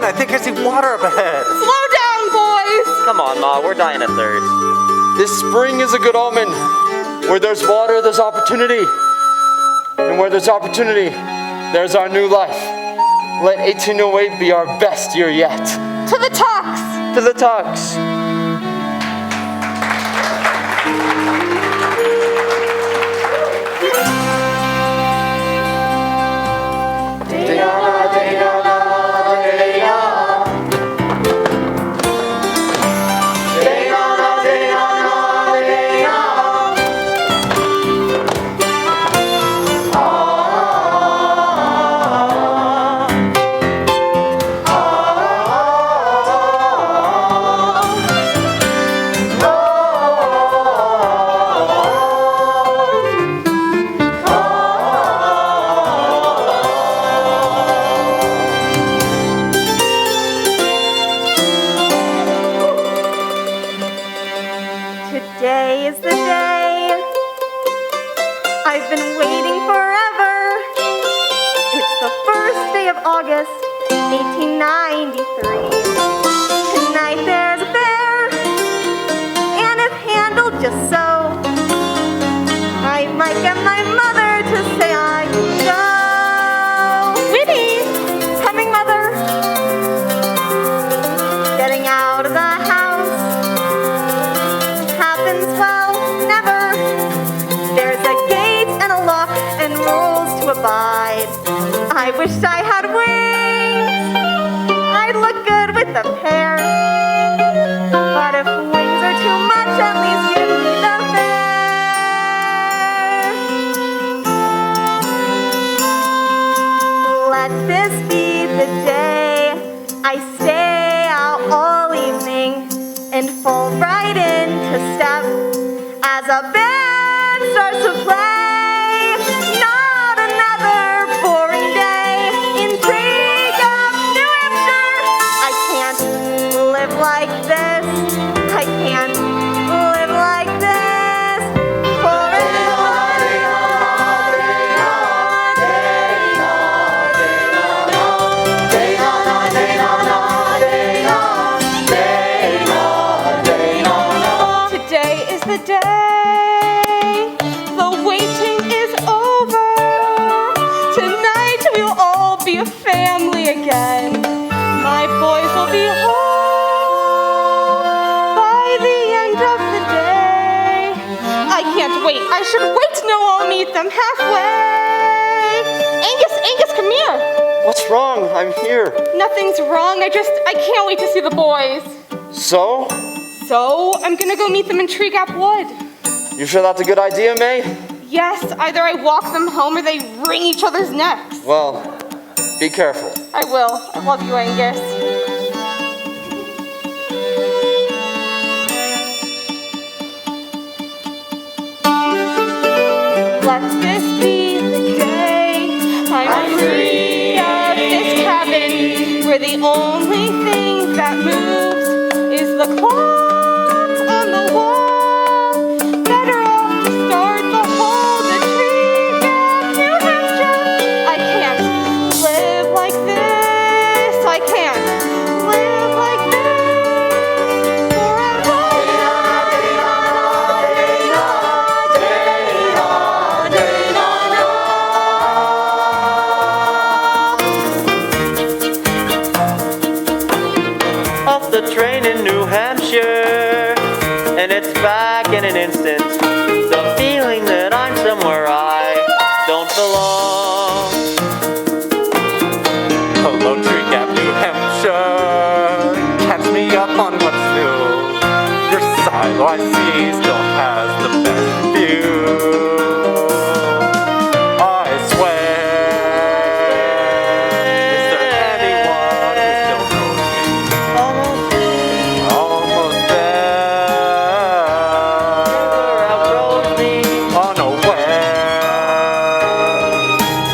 I think I see water up ahead. Slow down, boys! Come on, Ma, we're dying of thirst. This spring is a good omen. Where there's water, there's opportunity. And where there's opportunity, there's our new life. Let 1808 be our best year yet. To the Tux! To the Tux! Today is the day I've been waiting forever. It's the first day of August, 1893. Tonight there's a fair, and if handled just so, I might get my mother to say I can go. Winnie! Coming, Mother. Getting out of the house happens, well, never. There's a gate and a lock and rules to abide. I wish I had wings. I'd look good with a pair. But if wings are too much, at least give me the fair. Let this be the day I stay out all evening and fall right into step as a band starts to play. Not another boring day. Intrigue of New Hampshire. I can't live like this. I can't live like this forever. Today is the day. The waiting is over. Tonight we'll all be a family again. My boys will be home by the end of the day. I can't wait. I should wait to know I'll meet them halfway. Angus, come here. What's wrong? I'm here. Nothing's wrong. I can't wait to see the boys. So? So, I'm gonna go meet them in Tree Gap Wood. You sure that's a good idea, May? Yes, either I walk them home or they wring each other's necks. Well, be careful. I will. I love you, Angus. Let this be the day I'm free of this cabin, where the only thing that moves is the clock on the wall. Better off to start the whole Tree Gap, New Hampshire. I can't live like this. I can't live like this forever. Off the train in New Hampshire, and it's back in an instant. The feeling that I'm somewhere I don't belong. Hello, Tree Gap, New Hampshire. Catch me up on what's new. Your silo I see still has the best view. I swear. Is there anyone who still knows me? Almost there. Never outgrows me. Unaware.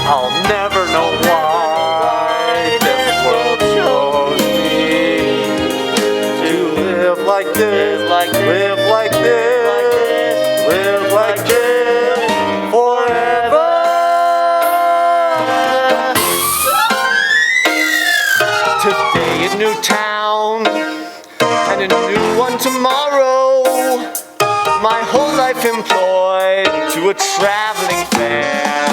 I'll never know why this world chose me to live like this, live like this, live like this forever. Today is new town and a new one tomorrow. My whole life employed to a traveling fair.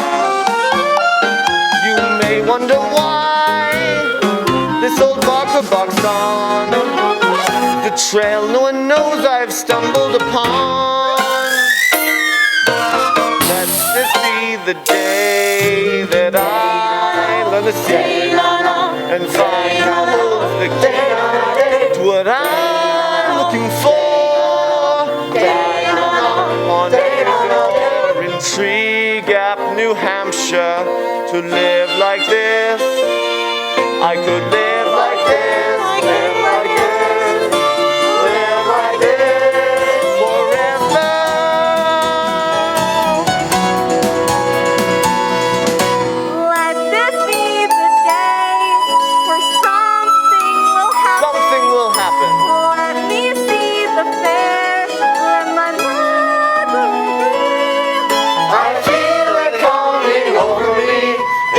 You may wonder why this old barker barks on the trail no one knows I've stumbled upon. Let this be the day that I learn to sing and find out the key to what I'm looking for. In Tree Gap, New Hampshire, to live like this. I could live like this, live like this, live like this forever. Let this be the day where something will happen. Something will happen. Let me see the fair, let my mind go free. I feel it coming over me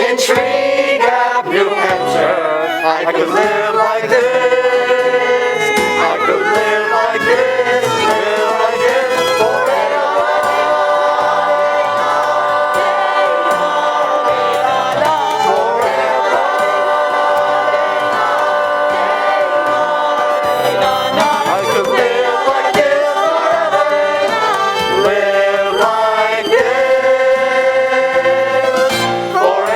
in Tree Gap, New Hampshire. I could live like this. I could live like this. Live like this forever. I could live like this forever. Live like this forever.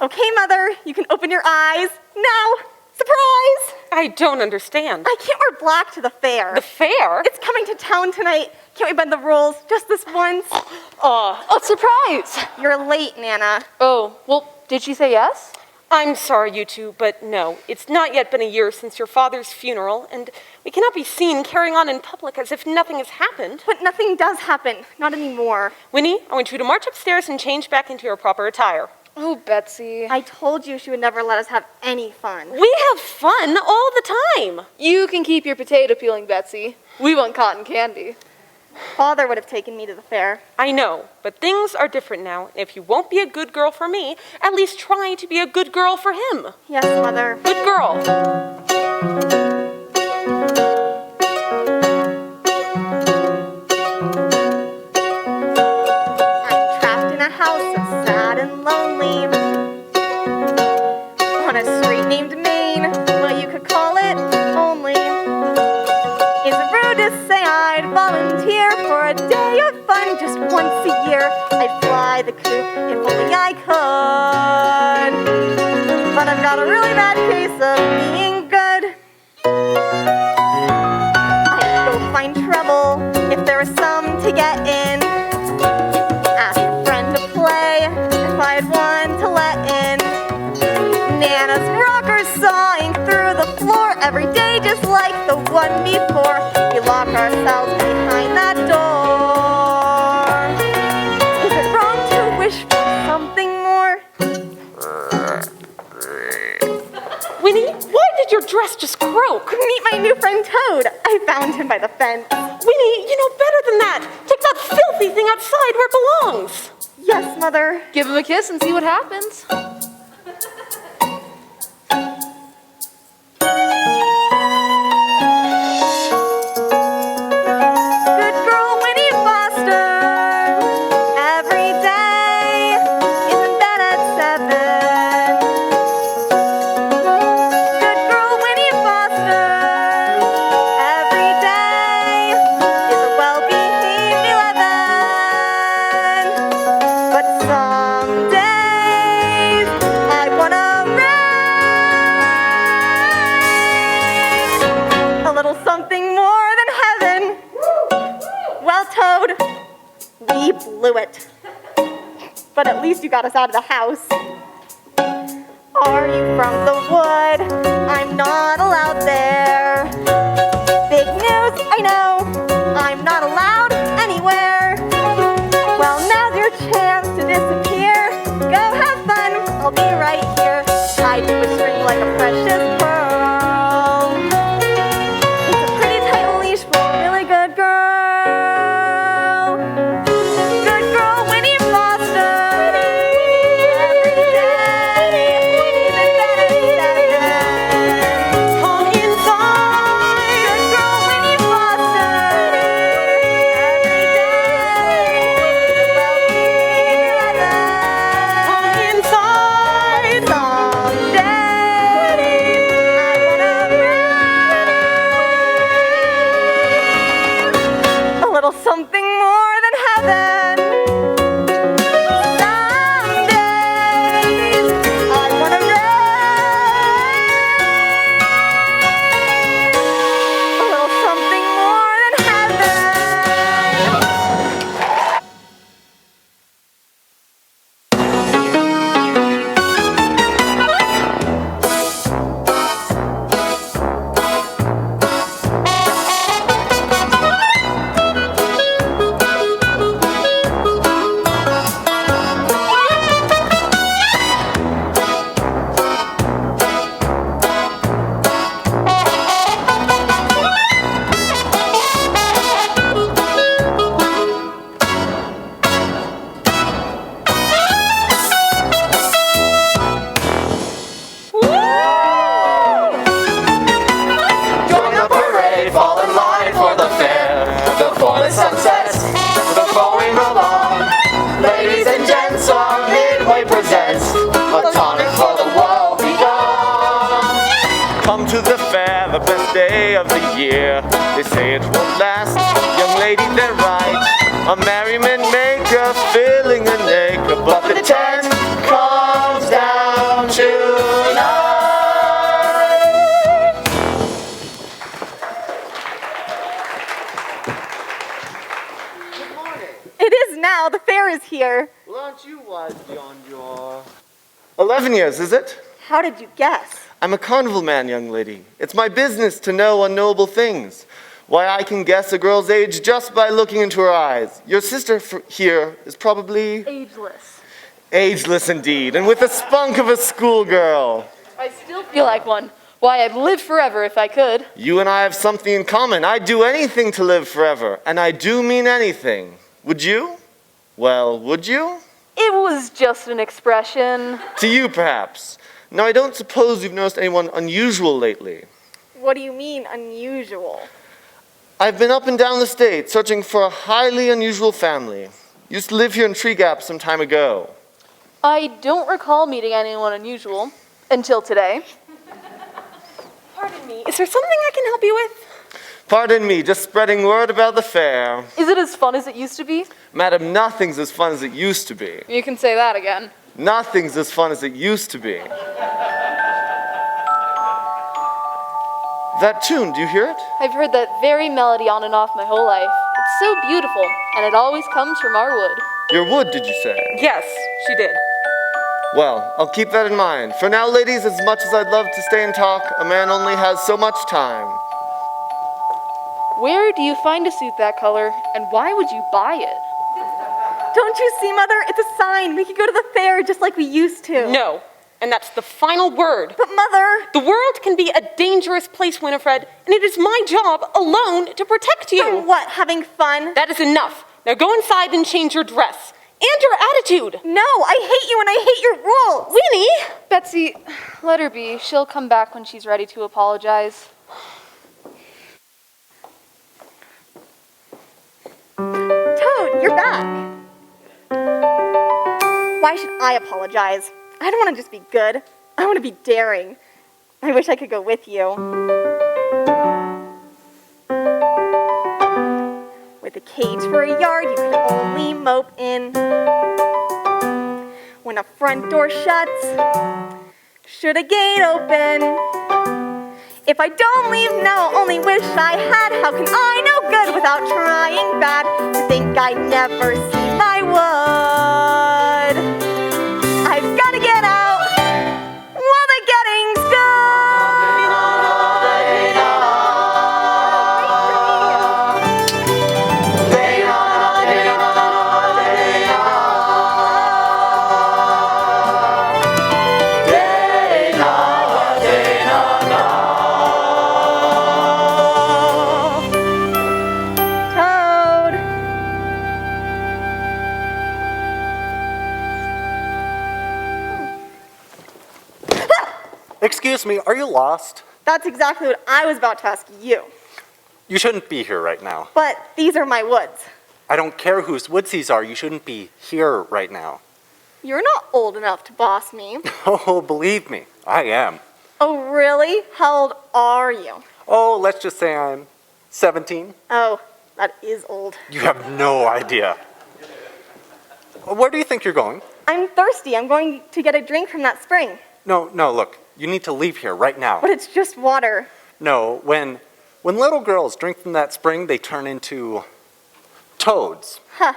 Okay, Mother, you can open your eyes. Now, surprise! I don't understand. I can't wear black to the fair. The fair? It's coming to town tonight. Can't we bend the rules just this once? Oh, surprise! You're late, Nana. Oh, well, did she say yes? I'm sorry, you two, but no. It's not yet been a year since your father's funeral, and we cannot be seen carrying on in public as if nothing has happened. But nothing does happen. Not anymore. Winnie, I want you to march upstairs and change back into your proper attire. Oh, Betsy. I told you she would never let us have any fun. We have fun all the time. You can keep your potato peeling, Betsy. We want cotton candy. Father would have taken me to the fair. I know, but things are different now. If you won't be a good girl for me, at least try to be a good girl for him. Yes, Mother. Good girl. I'm trapped in a house so sad and lonely. On a street named Maine, well, you could call it only. Is it rude to say I'd volunteer for a day of fun just once a year? I'd fly the coop if only I could. But I've got a really bad case of being good. I'd go find trouble if there was some to get in. Ask a friend to play if I had one to let in. Nana's rockers sawing through the floor every day just like the one before. We lock ourselves behind that door. Is it wrong to wish for something more? Winnie, why did your dress just croak? Meet my new friend Toad. I found him by the fence. Winnie, you know better than that. Take that filthy thing outside where it belongs. Yes, Mother. Give him a kiss and see what happens. blew it. But at least you got us out of the house. Are you from the wood? I'm not allowed there. Big news, I know. I'm not allowed anywhere. Well, now's your chance to disappear. Go have fun, I'll be right here. Tied to a string like a precious pearl. It's a pretty tight leash for a really good girl. Good girl, Winnie Foster. Every day, even better seven. Come inside. Good girl, Winnie Foster. Every day, well, come inside. Someday, I wanna breathe a little something more than heaven. Some days I wanna raise a little something more than heaven. Join the parade, fall in line for the fair. Before the sun sets, before we move on. Ladies and gents, our Midway presents a tonic for the world beyond. Come to the fair, the best day of the year. They say it won't last, young lady, they're right. A merriment maker, filling an acre, but the tent comes down tonight. It is now, the fair is here. Well, aren't you wise beyond your 11 years, is it? How did you guess? I'm a carnival man, young lady. It's my business to know unknowable things. Why, I can guess a girl's age just by looking into her eyes. Your sister here is probably Ageless. ageless indeed, and with the spunk of a schoolgirl. I still feel like one. Why, I'd live forever if I could. You and I have something in common. I'd do anything to live forever, and I do mean anything. Would you? Well, would you? It was just an expression. To you, perhaps. Now, I don't suppose you've noticed anyone unusual lately. What do you mean, unusual? I've been up and down the state searching for a highly unusual family. Used to live here in Tree Gap some time ago. I don't recall meeting anyone unusual until today. Pardon me, is there something I can help you with? Pardon me, just spreading word about the fair. Is it as fun as it used to be? Madam, nothing's as fun as it used to be. You can say that again. Nothing's as fun as it used to be. That tune, do you hear it? I've heard that very melody on and off my whole life. It's so beautiful, and it always comes from our wood. Your wood, did you say? Yes, she did. Well, I'll keep that in mind. For now, ladies, as much as I'd love to stay and talk, a man only has so much time. Where do you find a suit that color, and why would you buy it? Don't you see, Mother? It's a sign. We could go to the fair just like we used to. No, and that's the final word. But Mother... The world can be a dangerous place, Winifred, and it is my job alone to protect you. From what? Having fun? That is enough. Now go inside and change your dress. And your attitude. No, I hate you and I hate your rules. Winnie! Betsy, let her be. She'll come back when she's ready to apologize. Toad, you're back. Why should I apologize? I don't want to just be good. I want to be daring. I wish I could go with you. With a cage for a yard, you can only mope in. When a front door shuts, should a gate open? If I don't leave now, I'll only wish I had. How can I know good without trying bad? To think I never see my wood. I've got to get out while the getting's good. Toad. Excuse me, are you lost? That's exactly what I was about to ask you. You shouldn't be here right now. But these are my woods. I don't care whose woods these are, you shouldn't be here right now. You're not old enough to boss me. Oh, believe me, I am. Oh, really? How old are you? Oh, let's just say I'm 17. Oh, that is old. You have no idea. Where do you think you're going? I'm thirsty. I'm going to get a drink from that spring. No, look, you need to leave here right now. But it's just water. No, when little girls drink from that spring, they turn into toads. Huh,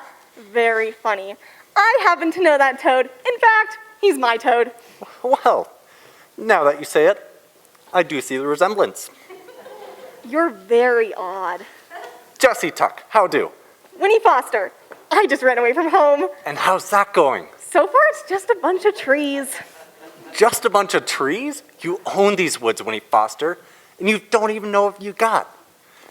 very funny. I happen to know that toad. In fact, he's my toad. Well, now that you say it, I do see the resemblance. You're very odd. Jessie Tuck, how do? Winnie Foster. I just ran away from home. And how's that going? So far, it's just a bunch of trees. Just a bunch of trees? You own these woods, Winnie Foster, and you don't even know if you got.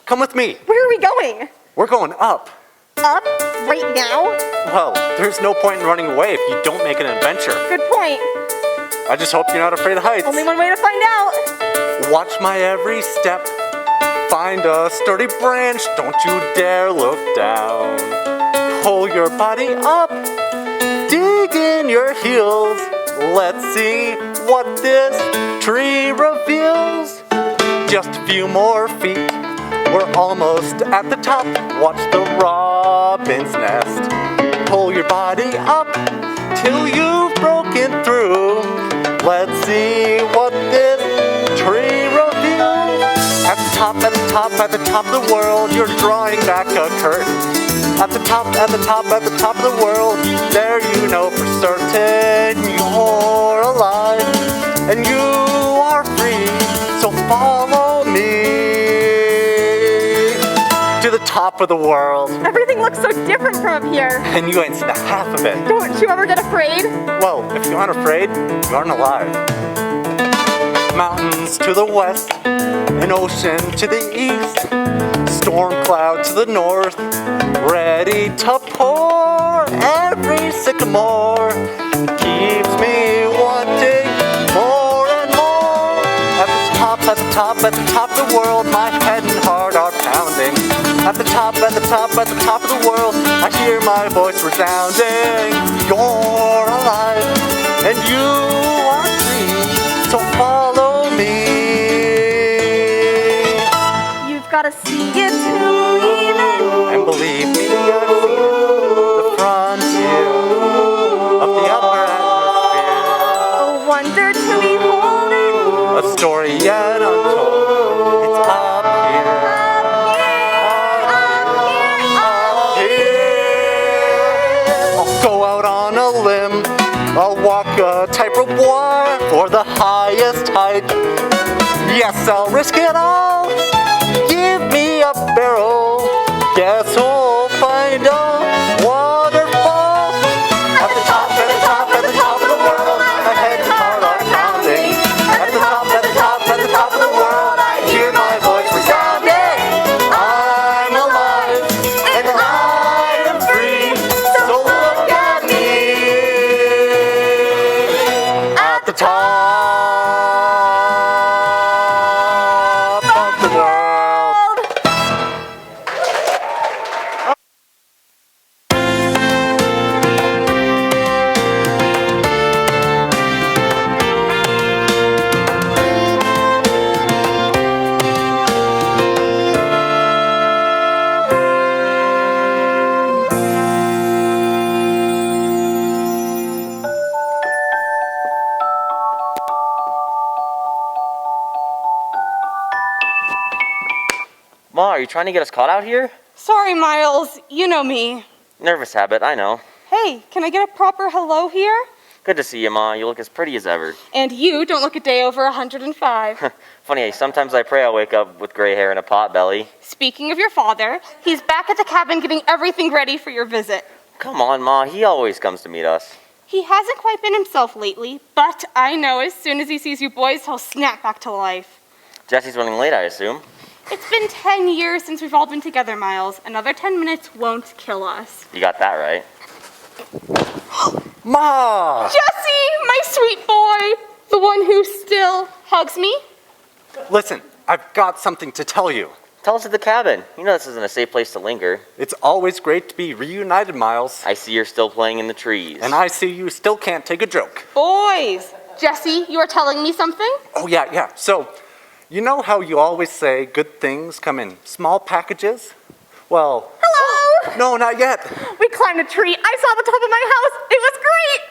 Come with me. Where are we going? We're going up. Up? Right now? Well, there's no point in running away if you don't make an adventure. Good point. I just hope you're not afraid of heights. Only one way to find out. Watch my every step. Find a sturdy branch. Don't you dare look down. Pull your body up. Dig in your heels. Let's see what this tree reveals. Just a few more feet. We're almost at the top. Watch the robin's nest. Pull your body up till you've broken through. Let's see what this tree reveals. At the top, at the top, at the top of the world, you're drawing back a curtain. At the top, at the top, at the top of the world, there you know for certain you're alive and you are free. So follow me to the top of the world. Everything looks so different from up here. And you ain't seen a half of it. Don't you ever get afraid? Well, if you aren't afraid, you aren't alive. Mountains to the west, an ocean to the east, storm cloud to the north, ready to pour. Every sycamore keeps me wanting more and more. At the top, at the top, at the top of the world, my head and heart are pounding. At the top, at the top, at the top of the world, I hear my voice resounding. You're alive and you are free, so follow me. You've got to see it to believe it. And believe me, I've seen it, the frontier of the upper atmosphere. A wonder to behold it. A story yet untold. It's up here. Up here. I'll go out on a limb. I'll walk a tightrope wire for the highest height. Yes, I'll risk it all. Give me a barrel. Guess who'll find a waterfall. At the top, at the top, at the top of the world, my head and heart are pounding. At the top, at the top, at the top of the world, I hear my voice resounding. I'm alive and I am free, so look at me. At the top of the world. Ma, are you trying to get us caught out here? Sorry, Miles. You know me. Nervous habit, I know. Hey, Hey, can I get a proper hello here? Good to see you, Ma. You look as pretty as ever. And you don't look a day over 105. Funny, sometimes I pray I'll wake up with gray hair and a pot belly. Speaking of your father, he's back at the cabin getting everything ready for your visit. Come on, Ma. He always comes to meet us. He hasn't quite been himself lately, but I know as soon as he sees you boys, he'll snap back to life. Jesse's running late, I assume. It's been 10 years since we've all been together, Miles. Another 10 minutes won't kill us. You got that right. Ma! Jesse, my sweet boy, the one who still hugs me. Listen, I've got something to tell you. Tell us at the cabin. You know this isn't a safe place to linger. It's always great to be reunited, Miles. I see you're still playing in the trees. And I see you still can't take a joke. Boys! Jesse, you are telling me something? Oh, yeah. So, you know how you always say good things come in small packages? Well... Hello! No, not yet. We climbed a tree. I saw the top of my house. It was great.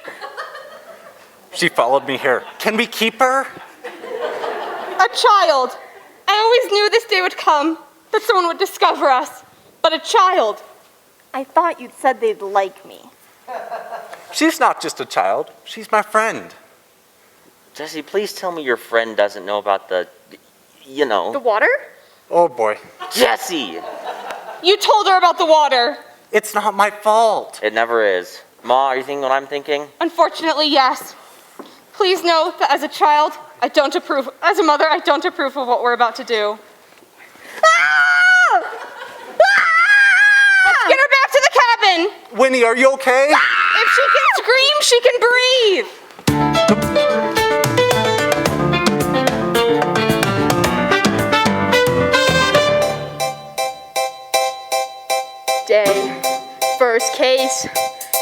She followed me here. Can we keep her? A child. I always knew this day would come, that someone would discover us. But a child. I thought you'd said they'd like me. She's not just a child. She's my friend. Jesse, please tell me your friend doesn't know about the The water? Oh, boy. Jesse! You told her about the water. It's not my fault. It never is. Ma, are you thinking what I'm thinking? Unfortunately, yes. Please know that as a child, I don't approve. As a mother, I don't approve of what we're about to do. Ah! Let's get her back to the cabin. Winnie, are you okay? If she can scream, she can breathe. Day. First case.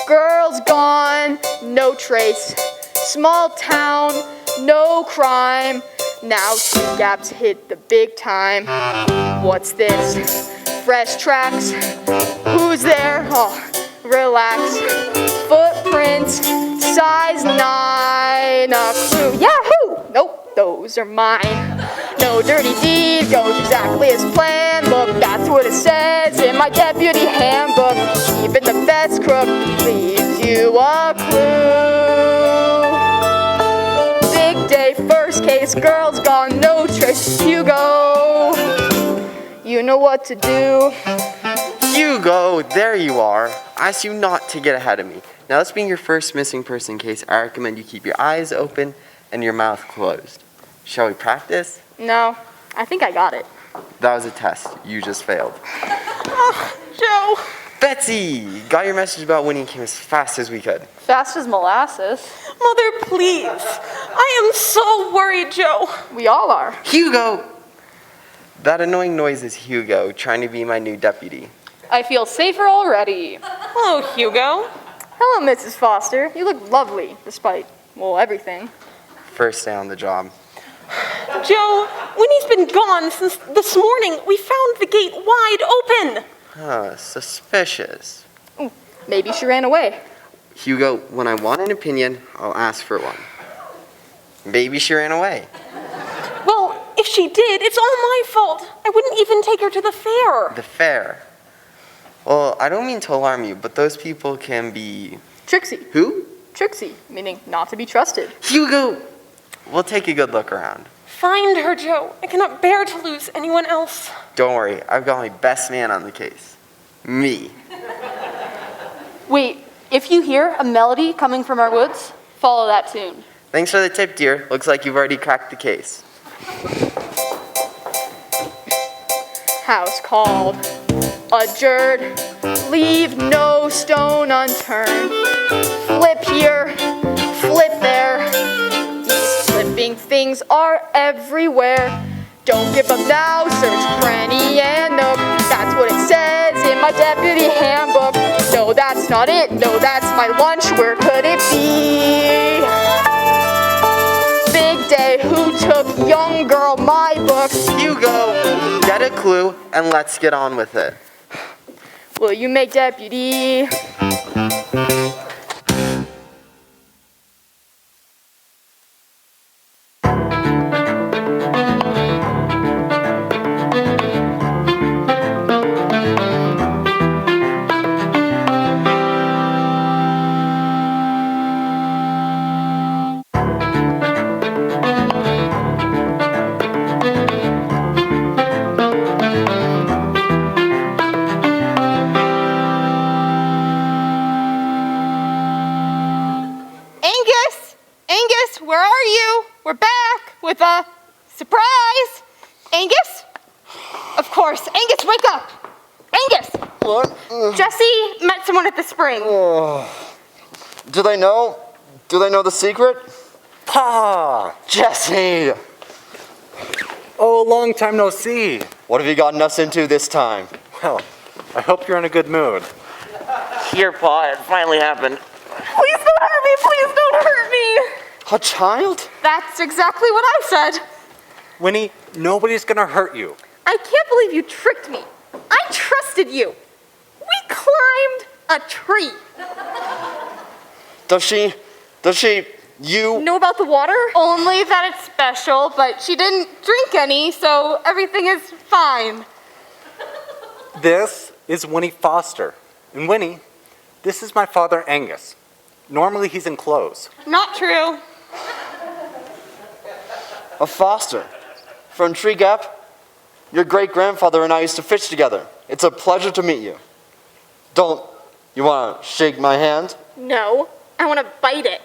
Girls gone, no trace. Small town, no crime. Now two gaps hit the big time. What's this? Fresh tracks. Who's there? Oh, relax. Footprints, size 9. A clue. Yahoo! Nope, those are mine. No dirty deed goes exactly as planned. Look, that's what it says in my deputy handbook. Even the best crook leaves you a clue. Big day, first case, girls gone, no trace. Hugo, you know what to do. Hugo, there you are. I asked you not to get ahead of me. Now, this being your first missing person case, I recommend you keep your eyes open and your mouth closed. Shall we practice? No, I think I got it. That was a test. You just failed. Joe. Betsy, got your message about Winnie came as fast as we could. Fast as molasses. Mother, please. I am so worried, Joe. We all are. Hugo! That annoying noise is Hugo trying to be my new deputy. I feel safer already. Hello, Hugo. Hello, Mrs. Foster. You look lovely, despite, well, everything. First day on the job. Joe, Winnie's been gone since this morning. We found the gate wide open. Suspicious. Maybe she ran away. Hugo, when I want an opinion, I'll ask for one. Maybe she ran away. Well, if she did, it's all my fault. I wouldn't even take her to the fair. The fair. Well, I don't mean to alarm you, but those people can be... Trixie. Who? Trixie, meaning not to be trusted. Hugo! We'll take a good look around. Find her, Joe. I cannot bear to lose anyone else. Don't worry, I've got my best man on the case. Me. Wait, if you hear a melody coming from our woods, follow that tune. Thanks for the tip, dear. Looks like you've already cracked the case. House called, adjured, leave no stone unturned. Flip here, flip there. These flipping things are everywhere. Don't give up now, search cranny and nook. That's what it says in my deputy handbook. No, that's not it. No, that's my lunch. Where could it be? Big day, who took young girl my book? Hugo, get a clue and let's get on with it. Will you make deputy? horse. Angus, wake up! Angus! What? Jesse met someone at the spring. Do they know? Do they know the secret? Pa! Jesse! Oh, long time no see. What have you gotten us into this time? Well, I hope you're in a good mood. Here, Pa, it finally happened. Please don't hurt me! Please don't hurt me! A child? That's exactly what I said. Winnie, nobody's gonna hurt you. I can't believe you tricked me. I trusted you. We climbed a tree. You... Know about the water? Only that it's special, but she didn't drink any, so everything is fine. This is Winnie Foster. And Winnie, this is my father Angus. Normally he's in clothes. Not true. A Foster. From Tree Gap? Your great-grandfather and I used to fish together. It's a pleasure to meet you. You want to shake my hand? No, I want to bite it.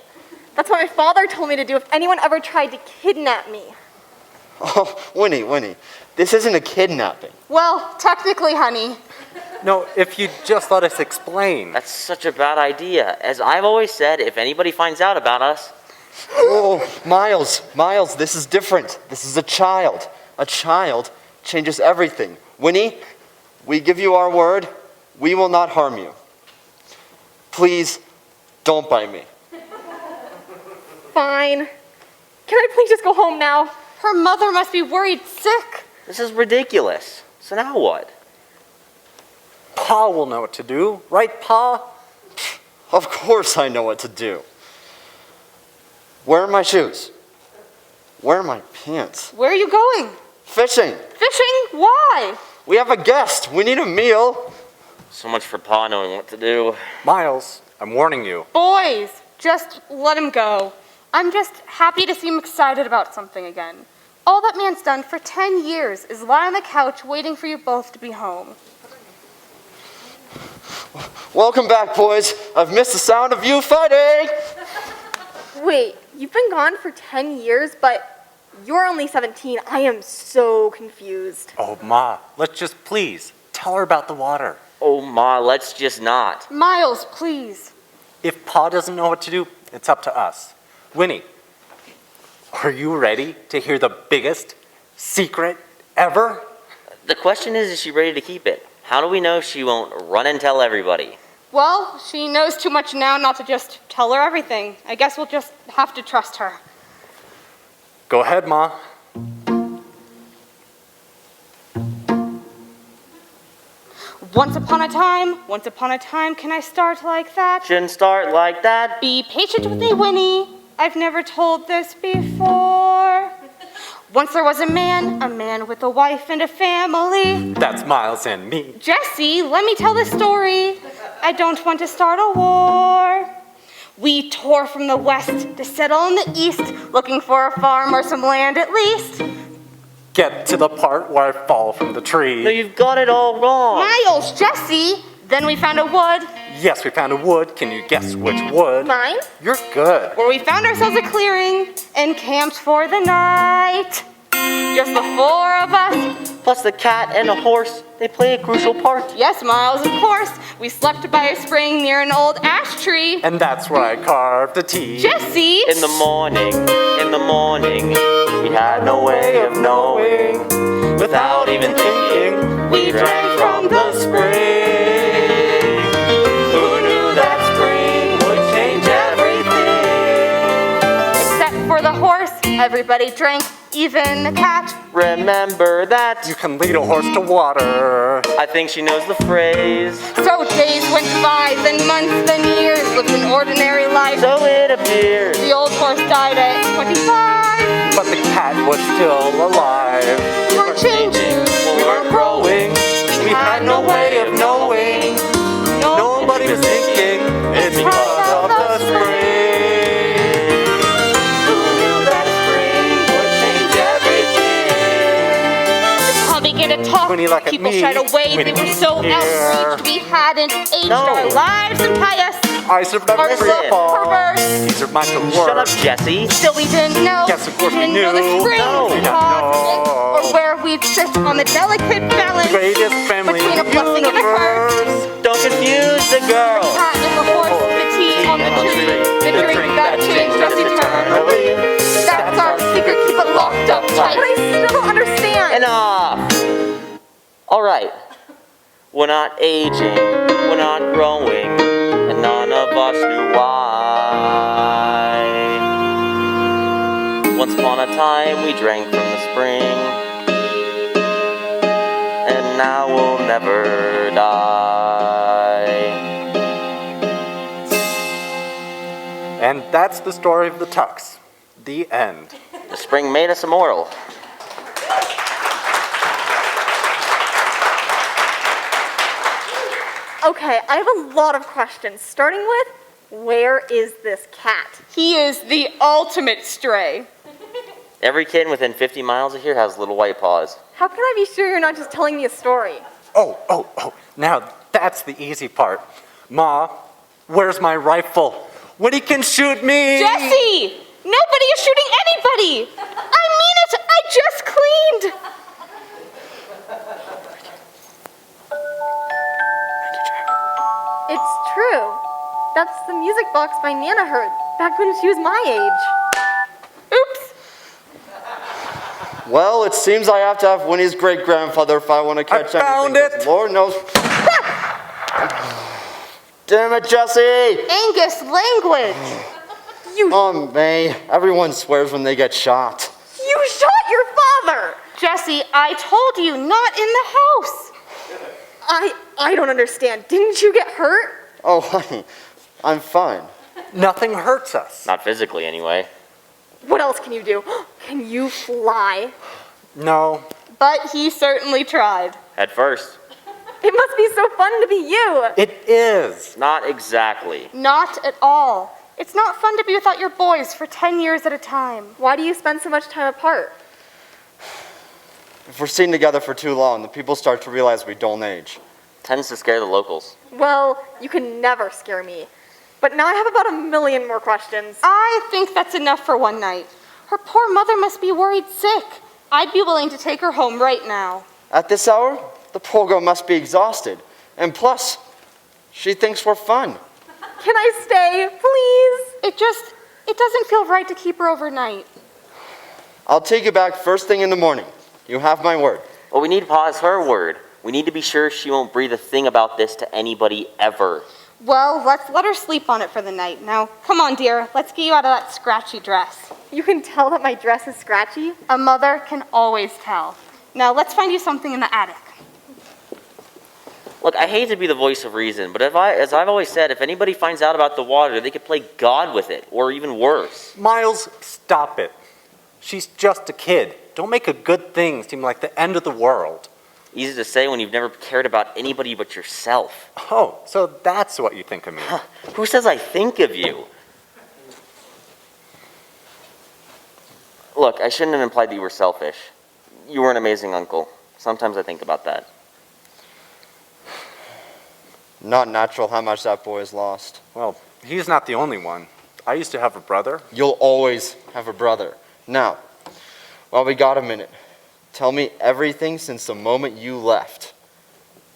That's what my father told me to do if anyone ever tried to kidnap me. Oh, Winnie, this isn't a kidnapping. Well, technically, honey. No, if you'd just let us explain. That's such a bad idea. As I've always said, if anybody finds out about us, Oh, Miles, this is different. This is a child. A child changes everything. Winnie, we give you our word. We will not harm you. Please, don't bite me. Fine. Can I please just go home now? Her mother must be worried sick. this is ridiculous. So now what? Pa will know what to do, right, Pa? Of course I know what to do. Where are my shoes? Where are my pants? Where are you going? Fishing. Fishing? Why? We have a guest. We need a meal. So much for Pa knowing what to do. Miles, I'm warning you. Boys, just let him go. I'm just happy to see him excited about something again. All that man's done for 10 years is lie on the couch waiting for you both to be home. Welcome back, boys. I've missed the sound of you fighting. Wait, you've been gone for 10 years, but you're only 17. I am so confused. Oh, Ma, let's just please tell her about the water. Oh, Ma, let's just not. Miles, please. If Pa doesn't know what to do, it's up to us. Winnie, are you ready to hear the biggest secret ever? The question is she ready to keep it? How do we know she won't run and tell everybody? Well, she knows too much now not to just tell her everything. I guess we'll just have to trust her. Go ahead, Ma. Once upon a time, can I start like that? Shouldn't start like that. Be patient with me, Winnie. I've never told this before. Once there was a man with a wife and a family. That's Miles and me. Jesse, let me tell the story. I don't want to start a war. We tore from the west to settle in the east, looking for a farm or some land at least. Get to the part where I fall from the tree. No, you've got it all wrong. Miles, Jesse. Then we found a wood Yes, we found a wood. Can you guess which wood? Mine? You're good. where we found ourselves a clearing and camped for the night. Just the four of us. Plus the cat and a horse, they play a crucial part. Yes, Miles, of course. We slept by a spring near an old ash tree. And that's where I carved the tea. Jesse! In the morning, we had no way of knowing. Without even thinking, we drank from the spring. Who knew that spring would change everything? Except for the horse, everybody drank, even the cat. Remember that. You can lead a horse to water. I think she knows the phrase. So days went by, then months, then years, lived an ordinary life. So it appears. The old horse died at 25. But the cat was still alive. We were changing, We were growing. We had no way of knowing. Nobody was thinking it's because of the spring. Who knew that spring would change everything? Tom began to talk. When you look at People me, shied away. when They were you so hear. outraged. We hadn't aged No. our lives impious. I served Our every look fall. perverse. These are my good Shut up, words. Jesse. Still we didn't know. Yes, of course we didn't know the knew. spring No. was We had causing no. or where we'd we'd sit on the delicate balance Greatest family between a in the blessing and a curse. universe. Don't confuse the girl. Cat and the horse, the tea on the tree, the drink that changed us eternally. That's our secret, keep it locked up tight. But I still don't understand. Enough! Alright. We're not aging, we're not growing, and none of us knew why. Once upon a time we drank from the spring, and now we'll never die. And that's the story of the Tucks. The end. The spring made us immortal. Okay, I have a lot of questions, starting with, where is this cat? He is the ultimate stray. Every kid within 50 miles of here has little white paws. How can I be sure you're not just telling me a story? Oh. Now that's the easy part. Ma, where's my rifle? Woody can shoot me! Jesse! Nobody is shooting anybody! I mean it! I just cleaned! It's true. That's the music box my Nana heard back when she was my age. Oops! Well, it seems I have to have Winnie's great-grandfather if I want to catch anything. found 'cause it. Lord knows. Damn it, Jesse! Angus, language! May. Everyone swears when they get shot. You shot your father! Jesse, I told you, not in the house! I don't understand. Didn't you get hurt? Oh, honey, I'm fine. Nothing hurts us. Not physically, anyway. What else can you do? Can you fly? No. But he certainly tried. At first. It must be so fun to be you. It is. Not exactly. Not at all. It's not fun to be without your boys for 10 years at a time. Why do you spend so much time apart? If we're seen together for too long, the people start to realize we don't age. Tends to scare the locals. Well, you can never scare me. But now I have about 1,000,000 more questions. I think that's enough for one night. Her poor mother must be worried sick. I'd be willing to take her home right now. At this hour, the poor girl must be exhausted. And plus, she thinks we're fun. Can I stay, please? It doesn't feel right to keep her overnight. I'll take you back first thing in the morning. You have my word. Well, we need to pause her word. We need to be sure she won't breathe a thing about this to anybody ever. Well, let's let her sleep on it for the night. Now, come on, dear. Let's get you out of that scratchy dress. You can tell that my dress is scratchy. A mother can always tell. Now, let's find you something in the attic. Look, I hate to be the voice of reason, but as I've always said, if anybody finds out about the water, they could play God with it, or even worse. Miles, stop it. She's just a kid. Don't make a good thing seem like the end of the world. Easy to say when you've never cared about anybody but yourself. Oh, so that's what you think of me. Who says I think of you? Look, I shouldn't have implied that you were selfish. You were an amazing uncle. Sometimes I think about that. Not natural how much that boy has lost. Well, he's not the only one. I used to have a brother. You'll always have a brother. Now, while we got a minute, tell me everything since the moment you left.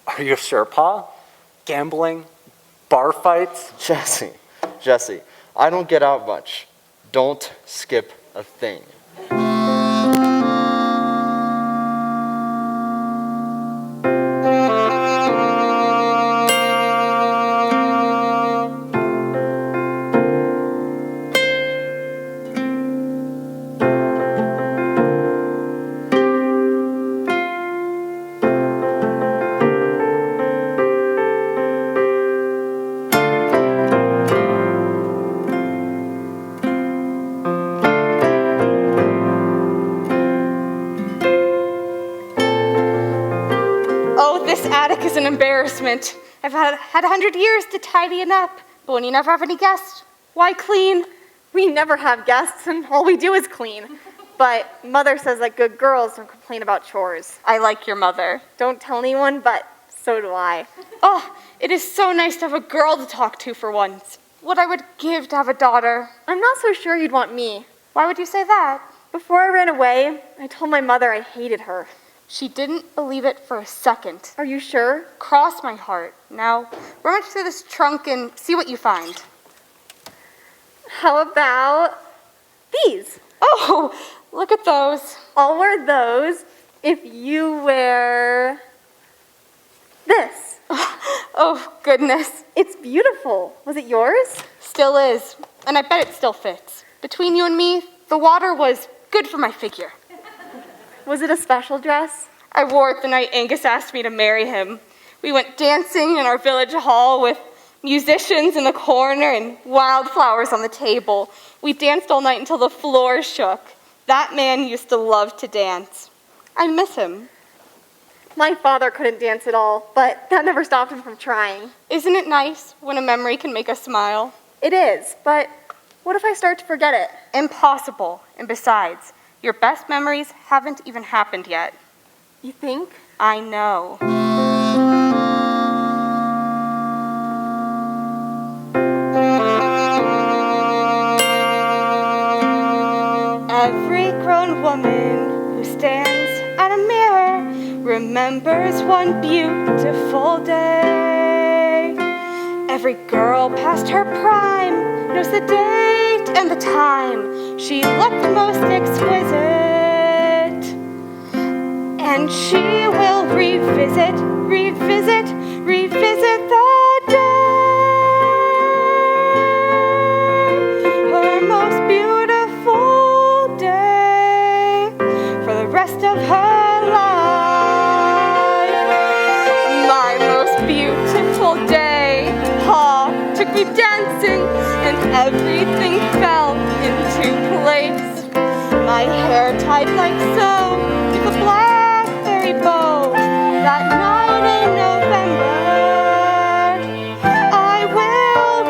Are you sure, Pa? Gambling? Bar fights? Jesse, I don't get out much. Don't skip a thing. Is an embarrassment. I've had 100 years to tidy it up, but when you never have any guests, why clean? We never have guests, and all we do is clean. But Mother says that good girls don't complain about chores. I like your mother. Don't tell anyone, but so do I. Oh, it is so nice to have a girl to talk to for once. What I would give to have a daughter. I'm not so sure you'd want me. Why would you say that? Before I ran away, I told my mother I hated her. She didn't believe it for a second. Are you sure? Cross my heart. Now, rummage through this trunk and see what you find. How about these? Oh, look at those. I'll wear those if you wear this. Oh, goodness. It's beautiful. Was it yours? Still is. And I bet it still fits. Between you and me, the water was good for my figure. Was it a special dress? I wore it the night Angus asked me to marry him. We went dancing in our village hall with musicians in the corner and wildflowers on the table. We danced all night until the floor shook. That man used to love to dance. I miss him. My father couldn't dance at all, but that never stopped him from trying. Isn't it nice when a memory can make us smile? It is, but what if I start to forget it? Impossible. And besides, your best memories haven't even happened yet. You think? I know. Every grown woman who stands at a mirror remembers one beautiful day. Every girl past her prime knows the date and the time she looked most exquisite. And she will revisit that day, her most beautiful day, for the rest of her life. My most beautiful day, Pa took me dancing and everything fell into place. My hair tied like so with a blackberry bow that night in November. I will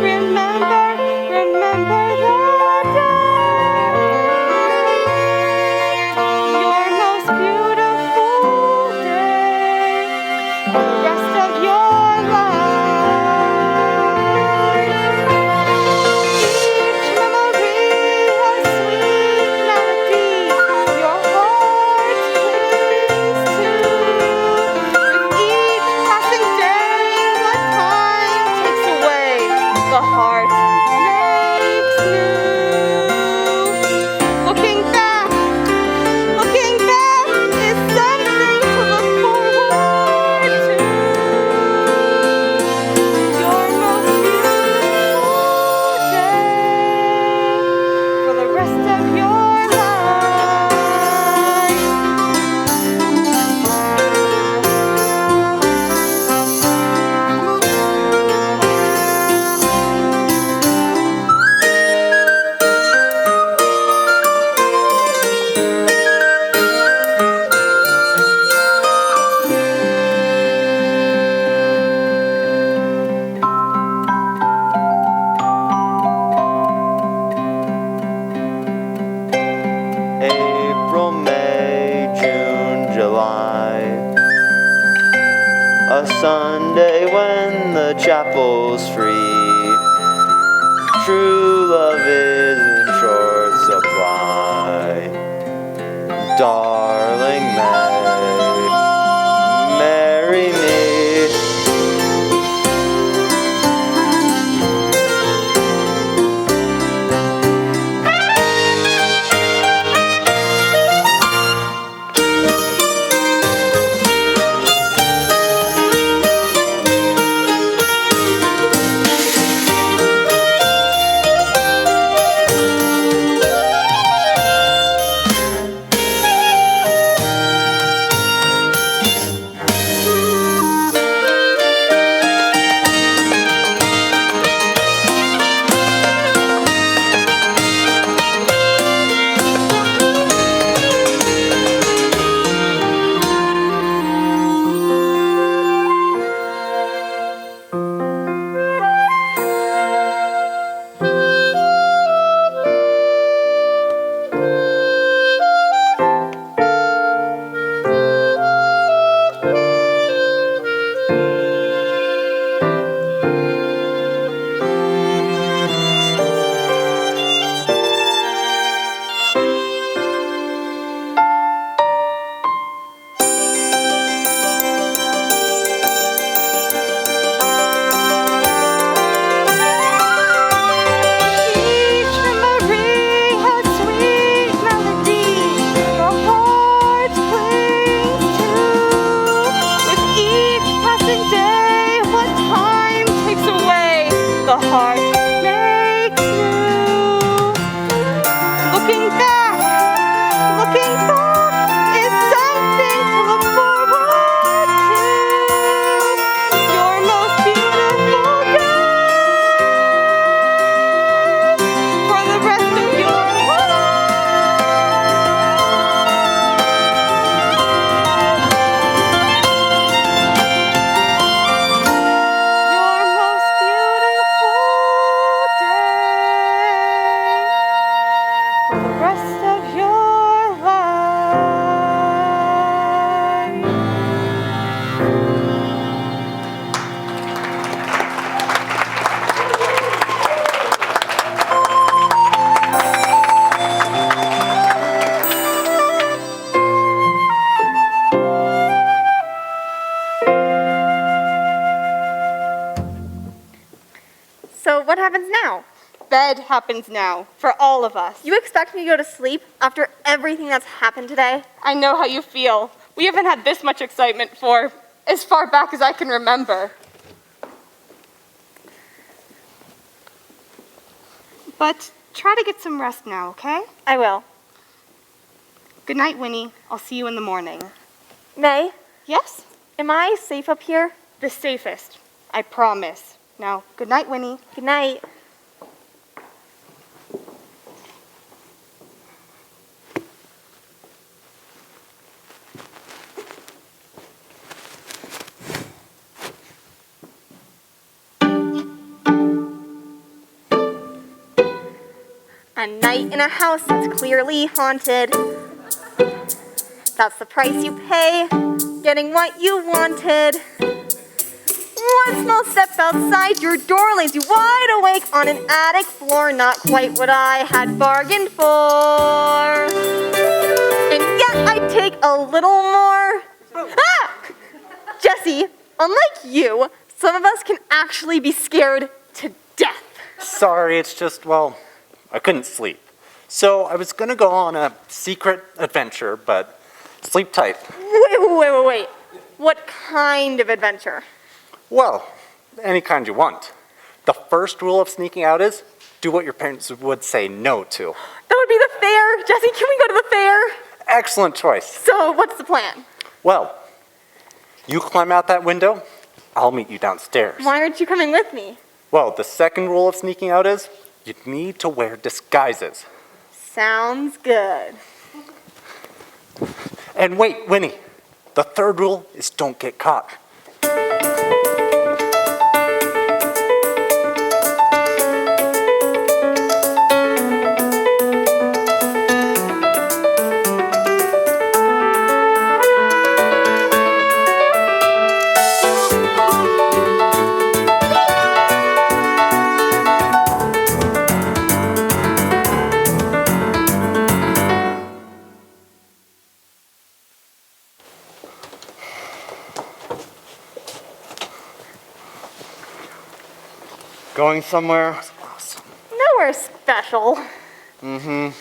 remember that day. Your most beautiful day, the rest of your life. Each memory a sweet melody, your heart clings to. With each passing day, what time takes away, the heart makes new. Looking back is something to look forward to. Your most beautiful day, for the rest of your life. April, May, June, July. A Sunday when the chapel's free. True love is in short supply. Darling May, marry me. bed happens now, for all of us. You expect me to go to sleep after everything that's happened today? I know how you feel. We haven't had this much excitement for as far back as I can remember. But try to get some rest now, okay? I will. Good night, Winnie. I'll see you in the morning. May, Yes? am I safe up here? The safest. I promise. Now, good night, Winnie. Good night. A night in a house that's clearly haunted. That's the price you pay, getting what you wanted. One small step outside your door lays you wide awake on an attic floor, not quite what I had bargained for. And yet I take a little more. Ah! Jesse, unlike you, some of us can actually be scared to death. Sorry, it's just, well, I couldn't sleep. So I was gonna go on a secret adventure, but sleep tight. Wait. What kind of adventure? Well, any kind you want. The first rule of sneaking out is do what your parents would say no to. That would be the fair. Jesse, can we go to the fair? Excellent choice. So, what's the plan? Well, you climb out that window, I'll meet you downstairs. Why aren't you coming with me? Well, the second rule of sneaking out is you need to wear disguises. Sounds good. And wait, Winnie, the third rule is don't get caught. Going somewhere? Nowhere special. Mr.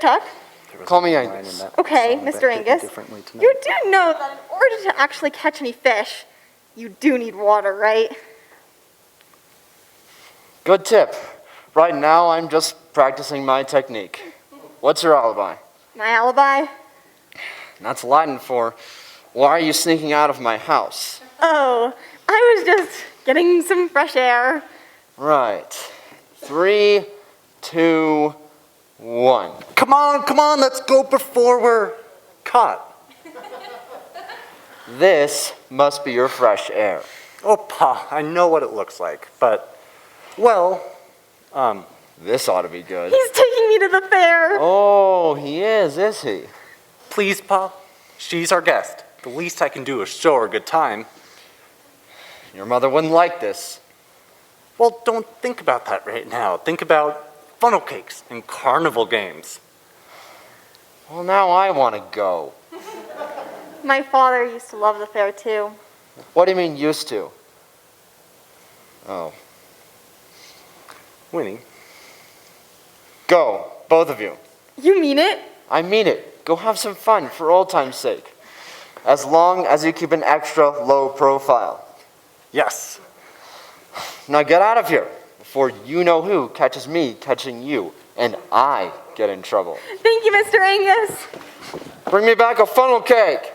Tuck. Call me Angus. Okay, Mr. Angus. You do know that in order to actually catch any fish, you do need water, right? Good tip. Right now, I'm just practicing my technique. What's your alibi? My alibi? That's Latin for, why are you sneaking out of my house? Oh, I was just getting some fresh air. Right. 3, 2, 1. Come on, let's go before we're caught. This must be your fresh air. Oh, Pa, I know what it looks like, but, well, This ought to be good. He's taking me to the fair. Oh, he is he? please, Pa, she's our guest. The least I can do is show her a good time. Your mother wouldn't like this. Well, don't think about that right now. Think about funnel cakes and carnival games. Well, now I want to go. My father used to love the fair too. What do you mean used to? Oh. Winnie, Go, both of you. You mean it? I mean it. Go have some fun for old time's sake. As long as you keep an extra low profile. yes. Now get out of here before you know who catches me catching you and I get in trouble. Thank you, Mr. Angus. Bring me back a funnel cake.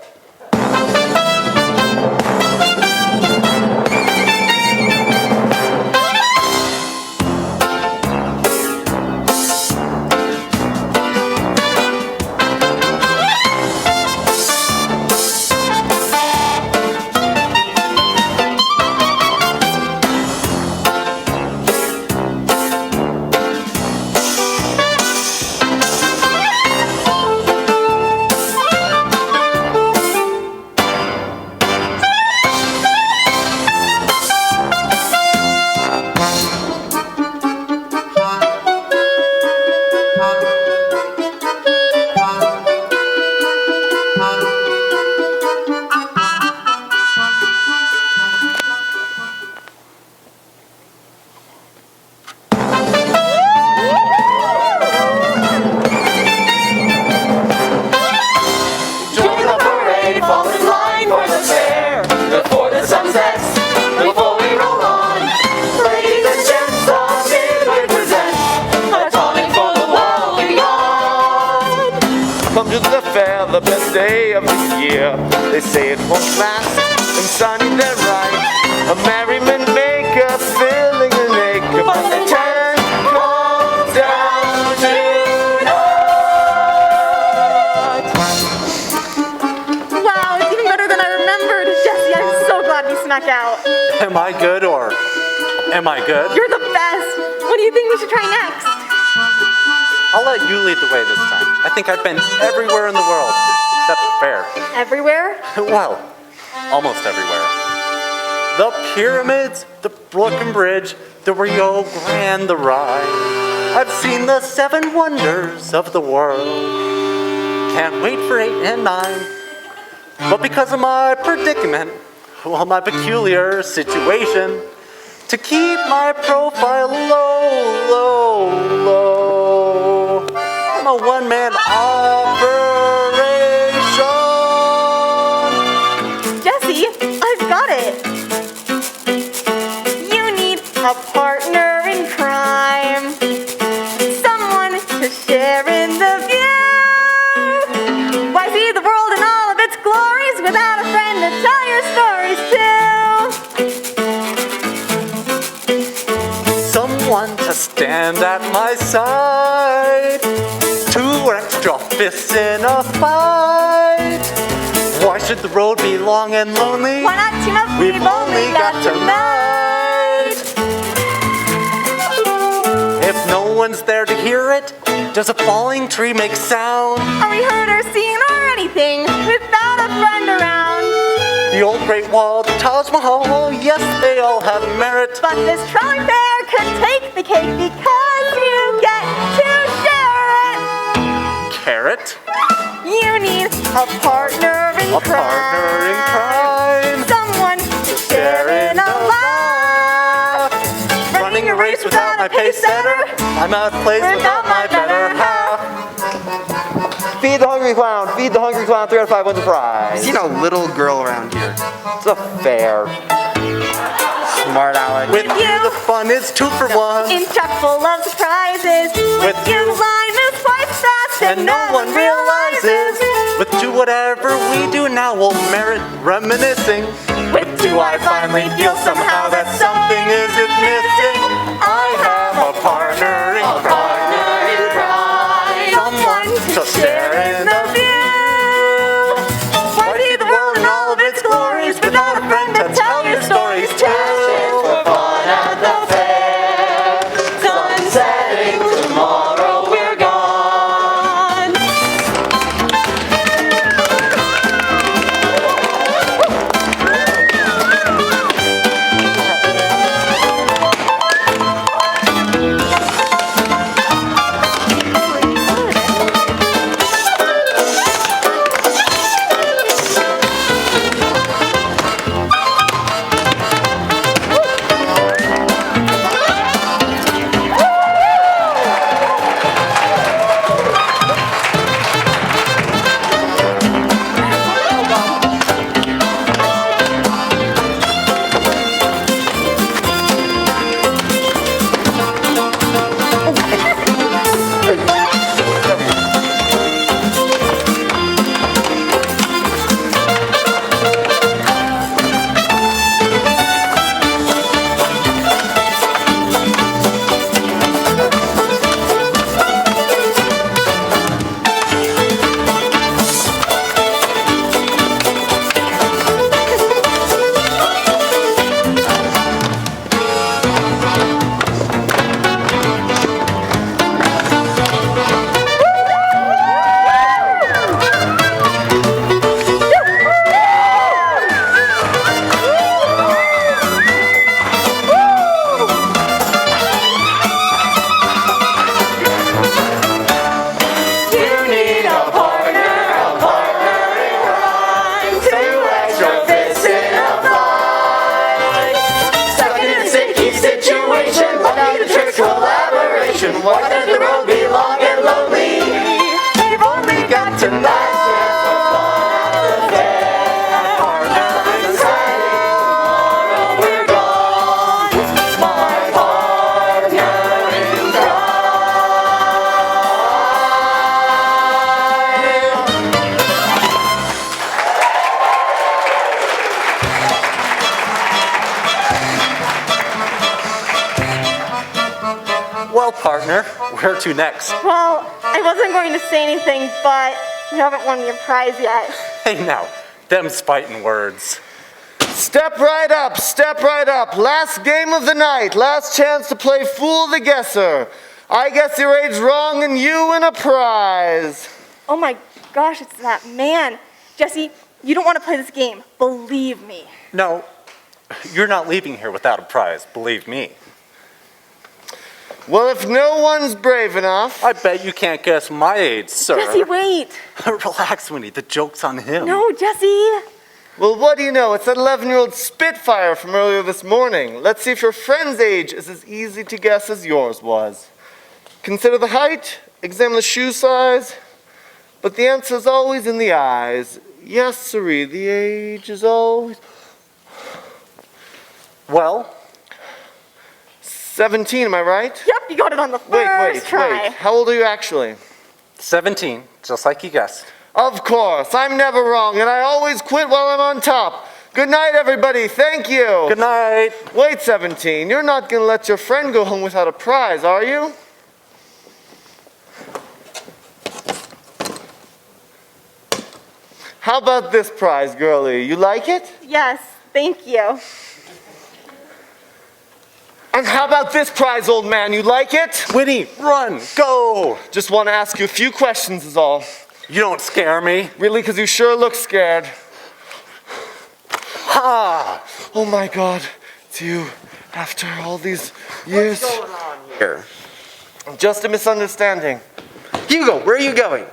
come to the fair, the best day of the year. They say it won't last, and sunny they're right. A merriment maker, filling an acre, but the time comes down tonight. Wow, it's even better than I remembered. Jesse, I'm so glad we snuck out. Am I good or am I good? You're the best. What do you think we should try next? I'll let you lead the way this time. I think I've been everywhere in the world except the fair. Everywhere? Well, almost everywhere. The pyramids, the Brooklyn Bridge, the Rio Grande, the Rye. I've seen the 7 wonders of the world. Can't wait for 8 and 9. But because of my predicament, well, my peculiar situation, to keep my profile low, I'm a one-man operation. Jesse, I've got it. You need a partner in crime. Someone to share in the view. Why see the world in all of its glories without a friend to tell your stories to? Someone to stand at my side. 2 extra fists in a fight. Why should the road be long and lonely? Why not team up? We've only got tonight. If no one's there to hear it, does a falling tree make sound? Are we heard or seen or anything without a friend around? The old Great Wall, the Taj Mahal, yes, they all have merit. But this trolley fare could take the cake because you get to share it. Carrot, You need a partner in a crime. partner in crime. Someone to share in a laugh. Running a race without my pace setter, I'm out of place without my better half. Feed the hungry clown, 3 out of 5 wins a prize. Seen a little girl around here. It's a fair. Smart Alex. With you, the fun is 2 for 1. In chock full of surprises. With you, line moves quite fast And no one realizes. With 2, whatever we do now will merit reminiscing. With 2, I finally feel somehow that something isn't missing. I have A partner in crime. Someone to share in the view. Why see the world in all of its glories without a friend to tell your stories to? For fun at the fair. Sun setting, tomorrow we're gone. Why does the road be long and lonely? We've only got tonight. We're gone. My partner in crime. Well, partner, where to next? Well, I wasn't going to say anything, but you haven't won your prize yet. Hey now, them's fighting words. Step right up, step right up. Last game of the night, last chance to play Fool the Guesser. I guess your age wrong and you win a prize. Oh my gosh, it's that man. Jesse, you don't want to play this game. Believe me. No, you're not leaving here without a prize, believe me. Well, if no one's brave enough. I bet you can't guess my age, sir. Jesse, wait. Relax, Winnie, the joke's on him. No, Jesse. Well, what do you know? It's that 11-year-old Spitfire from earlier this morning. Let's see if your friend's age is as easy to guess as yours was. Consider the height, examine the shoe size, but the answer is always in the eyes. Yes, sirree, the age is always... Well? 17, am I right? Yep, you got it on the first try. Wait. How old are you actually? 17, just like you guessed. Of course, I'm never wrong, and I always quit while I'm on top. Good night, everybody. Thank you. Good night. Wait, 17, you're not going to let your friend go home without a prize, are you? How about this prize, girlie? You like it? Yes, thank you. And how about this prize, old man? You like it? Winnie, run, go. Just want to ask you a few questions is all. You don't scare me. Really, because you sure look scared. Ha! Oh my God, it's you after all these years. What's going on here? Just a misunderstanding. Hugo, where are you going?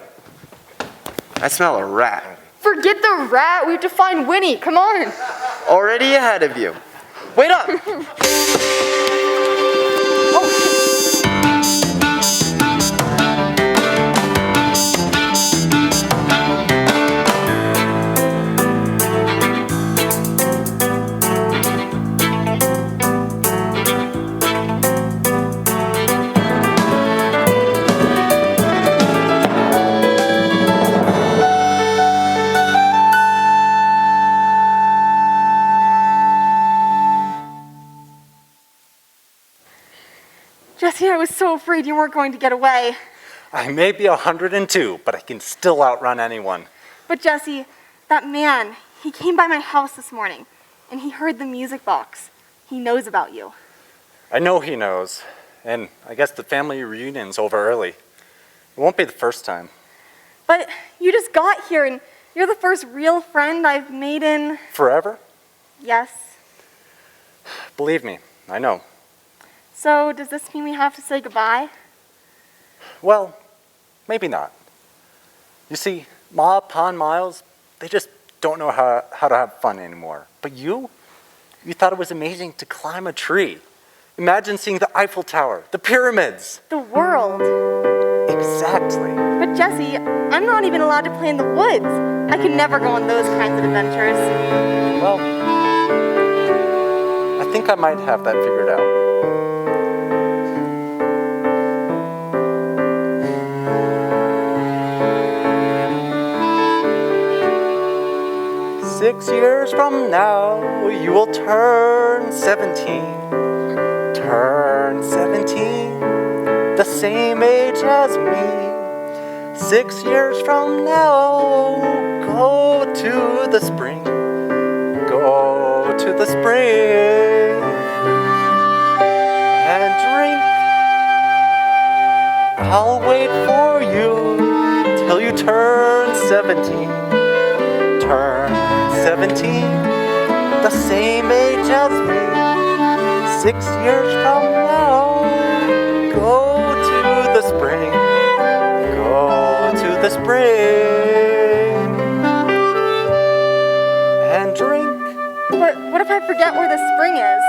I smell a rat. Forget the rat. We have to find Winnie. Come on. Already ahead of you. Wait up! Jesse, I was so afraid you weren't going to get away. I may be 102, but I can still outrun anyone. But Jesse, that man, he came by my house this morning, and he heard the music box. He knows about you. I know he knows, and I guess the family reunion's over early. It won't be the first time. But you just got here, and you're the first real friend I've made in... Forever? Yes. Believe me, I know. So does this mean we have to say goodbye? Well, maybe not. You see, Ma, Pa, and Miles, they just don't know how to have fun anymore. But you thought it was amazing to climb a tree. Imagine seeing the Eiffel Tower, the pyramids. The world. Exactly. But Jesse, I'm not even allowed to play in the woods. I could never go on those kinds of adventures. Well, I think I might have that figured out. "6 years from now, you will turn 17. Turn 17, the same age as me. 6 years from now, go to the spring. Go to the spring and drink. I'll wait for you till you turn 17. Turn 17, the same age as me. 6 years from now, go to the spring. Go to the spring and drink." But what if I forget where the spring is?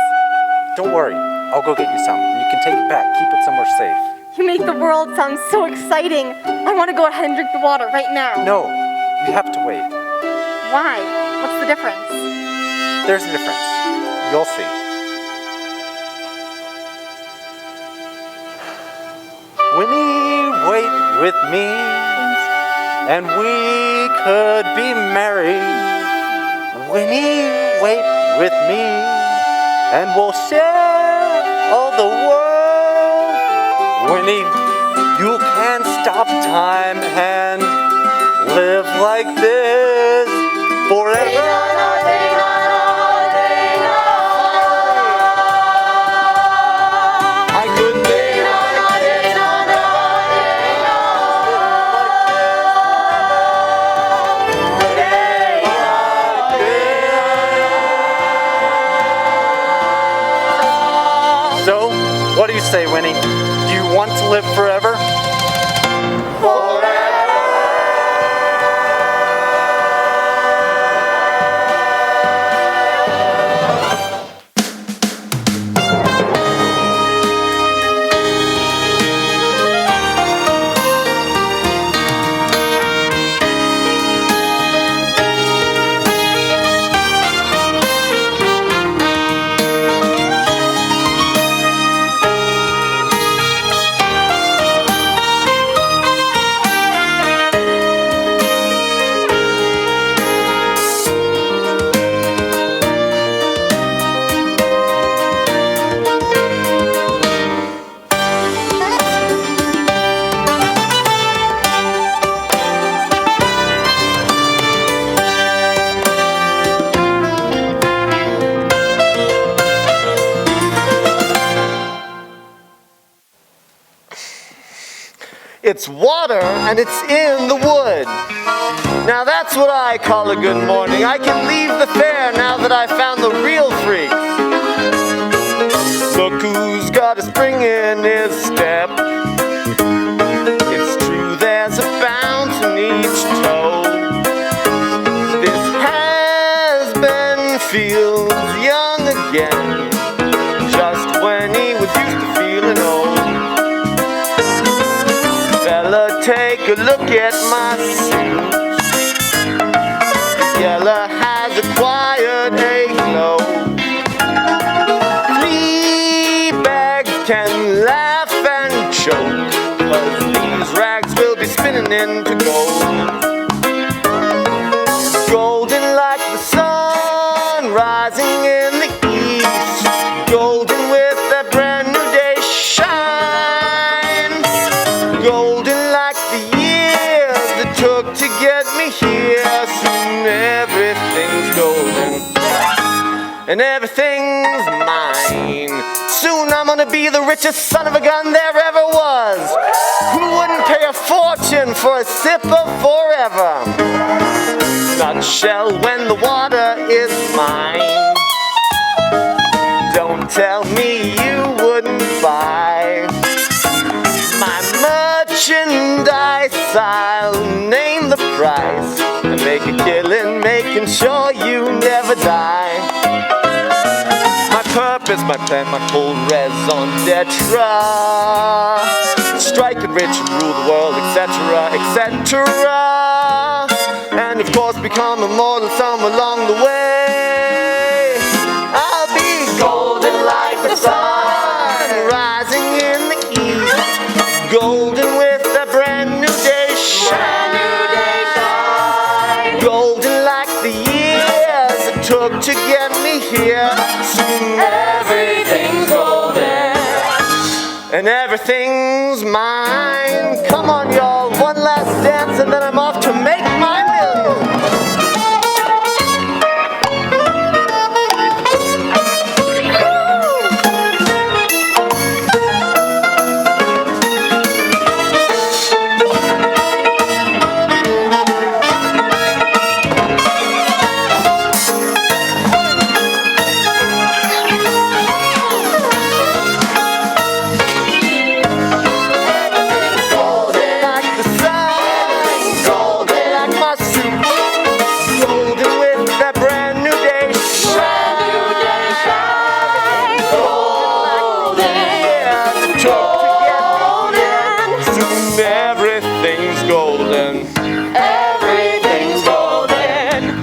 Don't worry, I'll go get you some. You can take it back, keep it somewhere safe. You make the world sound so exciting. I want to go ahead and drink the water right now. No, you have to wait. Why? What's the difference? There's a difference. You'll see. Winnie, wait with me, and we could be married. Winnie, wait with me, and we'll share all the world Winnie, you can't stop time and live like this forever. I could So, what do you say, Winnie? Do you want to live forever? It's water and it's in the wood. Now that's what I call a good morning. I can leave the fair now that I found the real freaks. Look who's got a spring in his step. It's true there's a bounce in each toe. This has-been feels young again, just when he was used to feeling old. Fella, take a look at my suit. Yella has acquired a glow. Flea bags can laugh and choke, 'cause these rags will be spinning into gold. Golden like the sun rising in the east, golden with that brand new day shine, golden like the years it took to get me here. Soon everything's golden and everything's mine. Soon I'm gonna be the richest son of a gun there ever was. Who wouldn't pay a fortune for a sip of forever? Nutshell, when the water is mine, don't tell me you wouldn't buy my merchandise. I'll name the price and make a killing, making sure you never die. My purpose, my plan, my full raison d'etre, strike it rich and rule the world, etc., etc., and of course become immortal some along the way. I'll be golden like the sun rising in the east, golden with a brand new day shine, golden like the years it took to get me here. Soon everything's golden and everything's mine. Come on, y'all, one last dance and then I'm off to make my million.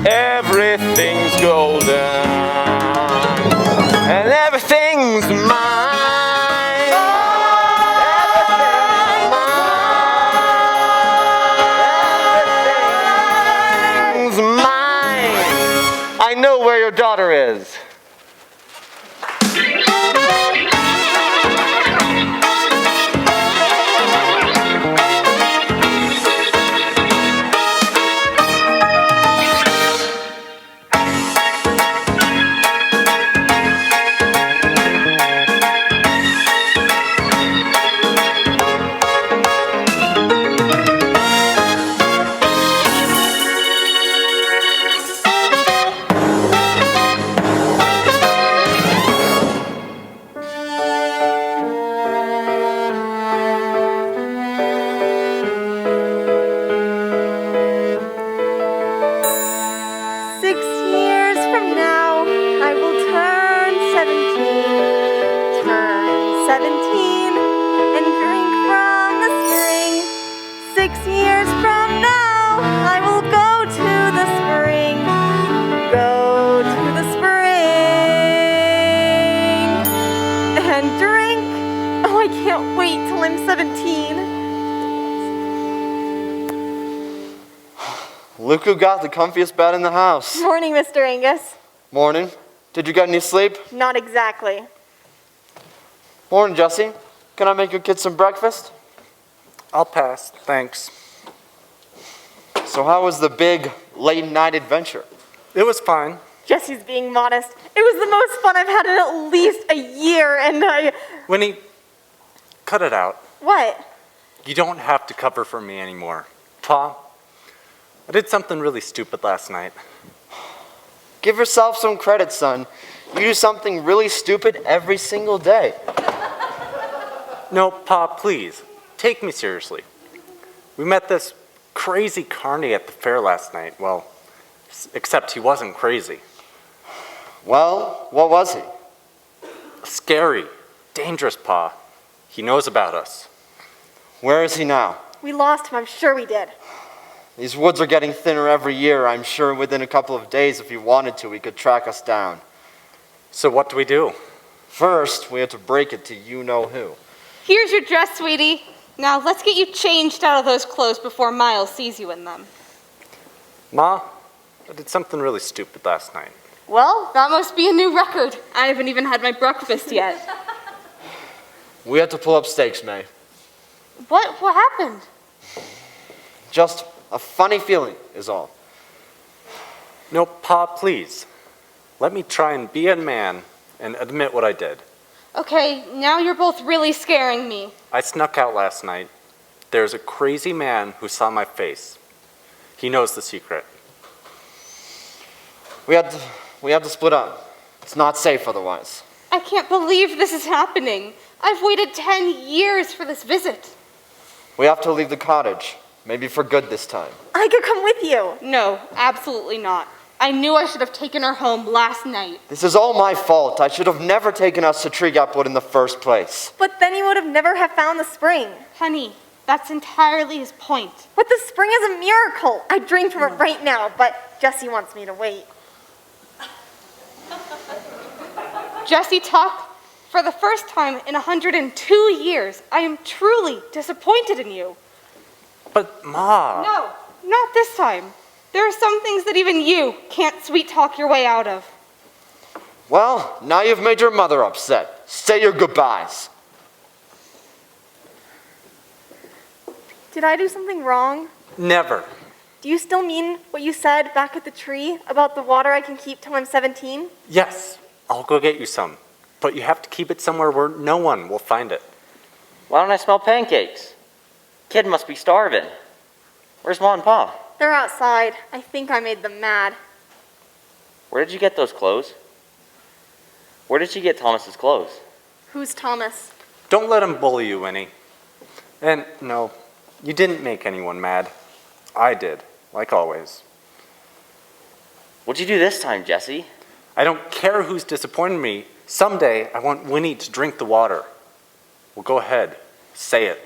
Everything's golden and everything's mine. Everything's mine. I know where your daughter is. From now, I will go to the spring. Go to the spring and drink. Oh, I can't wait till I'm 17. Look who got the comfiest bed in the house. Morning, Mr. Angus. Morning. Did you get any sleep? Not exactly. Morning, Jesse. Can I make your kids some breakfast? I'll pass, thanks. So how was the big late night adventure? It was fine. Jesse's being modest. It was the most fun I've had in at least a year, and Winnie, cut it out. What? You don't have to cover for me anymore. Pa, I did something really stupid last night. Give yourself some credit, son. You do something really stupid every single day. No, Pa, please, take me seriously. We met this crazy carny at the fair last night. Well, except he wasn't crazy. Well, what was he? Scary, dangerous, Pa. He knows about us. Where is he now? We lost him, I'm sure we did. These woods are getting thinner every year. I'm sure within a couple of days, if he wanted to, he could track us down. So what do we do? First, we have to break it to you-know-who. Here's your dress, sweetie. Now let's get you changed out of those clothes before Miles sees you in them. Ma, I did something really stupid last night. Well, that must be a new record. I haven't even had my breakfast yet. We had to pull up stakes, May. What happened? Just a funny feeling is all. No, Pa, please. Let me try and be a man and admit what I did. Okay, now you're both really scaring me. I snuck out last night. There's a crazy man who saw my face. He knows the secret. We had to split up. It's not safe otherwise. I can't believe this is happening. I've waited 10 years for this visit. We have to leave the cottage. Maybe for good this time. I could come with you. No, absolutely not. I knew I should have taken her home last night. This is all my fault. I should have never taken us to Tree Gap Wood in the first place. But then you would have never have found the spring. Honey, that's entirely his point. But the spring is a miracle. I drink from it right now, but Jesse wants me to wait. Jesse talked for the first time in 102 years. I am truly disappointed in you. But Ma... No, not this time. There are some things that even you can't sweet talk your way out of. Well, now you've made your mother upset. Say your goodbyes. Did I do something wrong? Never. Do you still mean what you said back at the tree about the water I can keep till I'm 17? Yes, I'll go get you some. But you have to keep it somewhere where no one will find it. Why don't I smell pancakes? Kid must be starving. Where's Ma and Pa? They're outside. I think I made them mad. Where did you get those clothes? Where did you get Thomas's clothes? Who's Thomas? Don't let him bully you, Winnie. And no, you didn't make anyone mad. I did, like always. What'd you do this time, Jesse? I don't care who's disappointed me. Someday, I want Winnie to drink the water. Well, go ahead. Say it.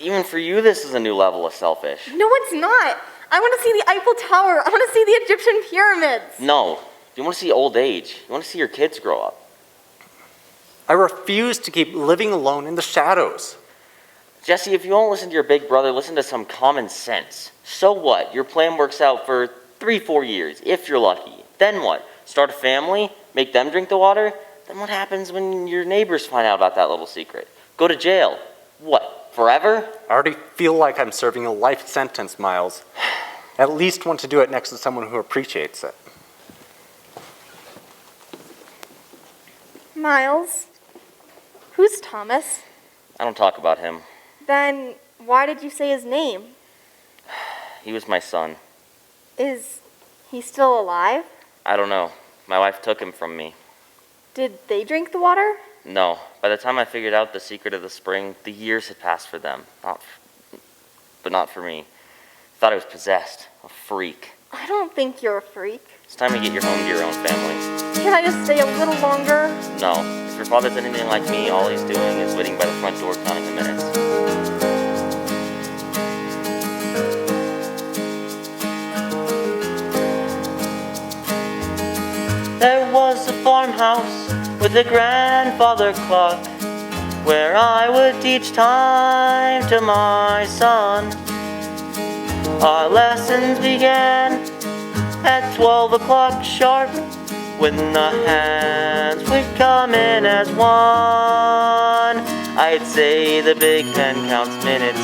Even for you, this is a new level of selfish. No, it's not. I want to see the Eiffel Tower. I want to see the Egyptian pyramids. No. You want to see old age. You want to see your kids grow up. I refuse to keep living alone in the shadows. Jesse, if you won't listen to your big brother, listen to some common sense. So what? Your plan works out for 3-4 years, if you're lucky. Then what? Start a family? Make them drink the water? Then what happens when your neighbors find out about that little secret? Go to jail. What? Forever? I already feel like I'm serving a life sentence, Miles. At least want to do it next to someone who appreciates it. Miles? Who's Thomas? I don't talk about him. Then why did you say his name? He was my son. Is he still alive? I don't know. My wife took him from me. Did they drink the water? No. By the time I figured out the secret of the spring, the years had passed for them. But not for me. I thought I was possessed. A freak. I don't think you're a freak. It's time to get you home to your own family. Can I just stay a little longer? No. If your father's anything like me, all he's doing is waiting by the front door counting the minutes. farmhouse with a grandfather clock, where I would teach time to my son. Our lessons began at 12 o'clock sharp, when the hands would come in as one. I'd say the big pen counts minutes,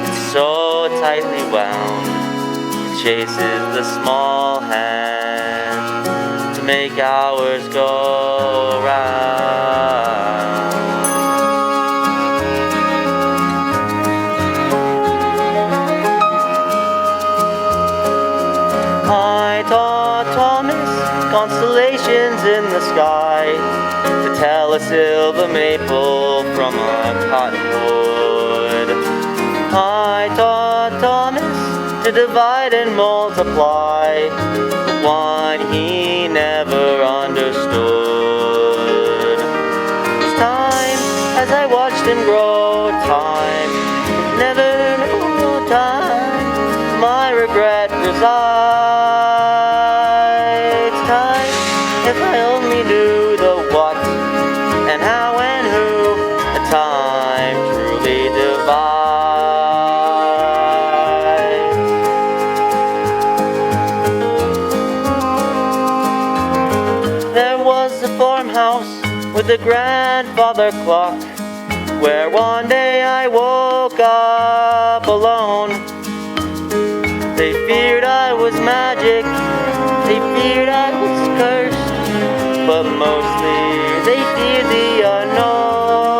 it's so tightly wound. It chases the small hand to make hours go round. I taught Thomas constellations in the sky, to tell a silver maple from a cottonwood. I taught Thomas to divide and multiply, the one he never understood. It's time, as I watched him grow, time, never no time, my regret resides. Time, if I only knew the what and how and who, the time truly divides. There was a farmhouse with a grandfather clock, where one day I woke up alone. They feared I was magic, they feared I was cursed, but mostly they feared the unknown.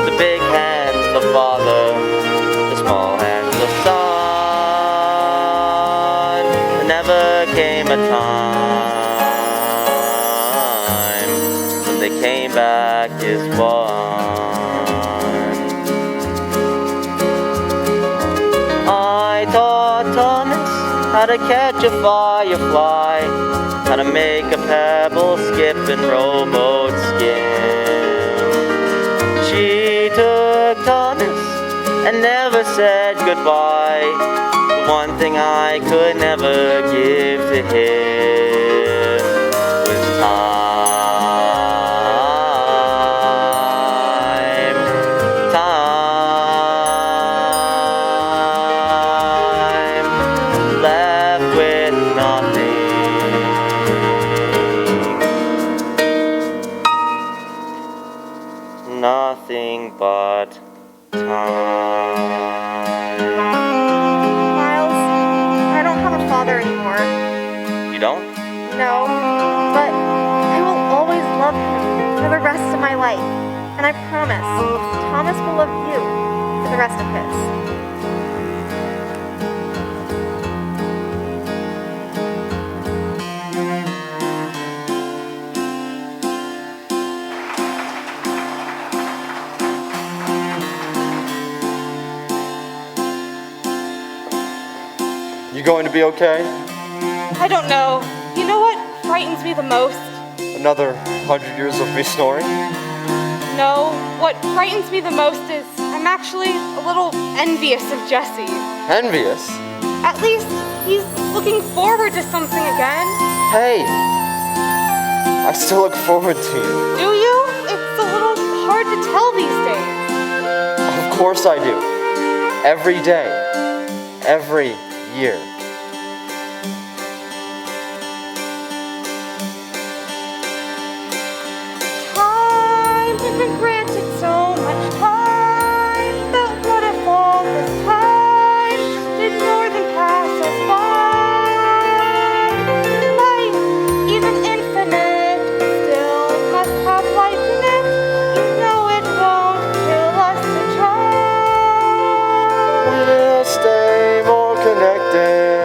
The big hands, the father, the small hands, the son. There never came a time when they came back as one. I taught Thomas how to catch a firefly, how to make a pebble skip and rowboat skim. She took Thomas and never said goodbye, the one thing I could never give to him was time. Left with nothing but time. Miles, I don't have a father anymore. You don't? No, but I will always love him for the rest of my life. And I promise, Thomas will love you for the rest of his. You going to be okay? I don't know. You know what frightens me the most? Another 100 years of me snoring? No, what frightens me the most is I'm actually a little envious of Jesse. Envious? At least he's looking forward to something again. Hey! I still look forward to you. Do you? It's a little hard to tell these days. Of course I do. Every day. Every year. Time has been granted so much time, but what if all this time did more than pass us by? Life, even infinite, still must have life in it. You know it won't kill us to try. We'll stay more connected.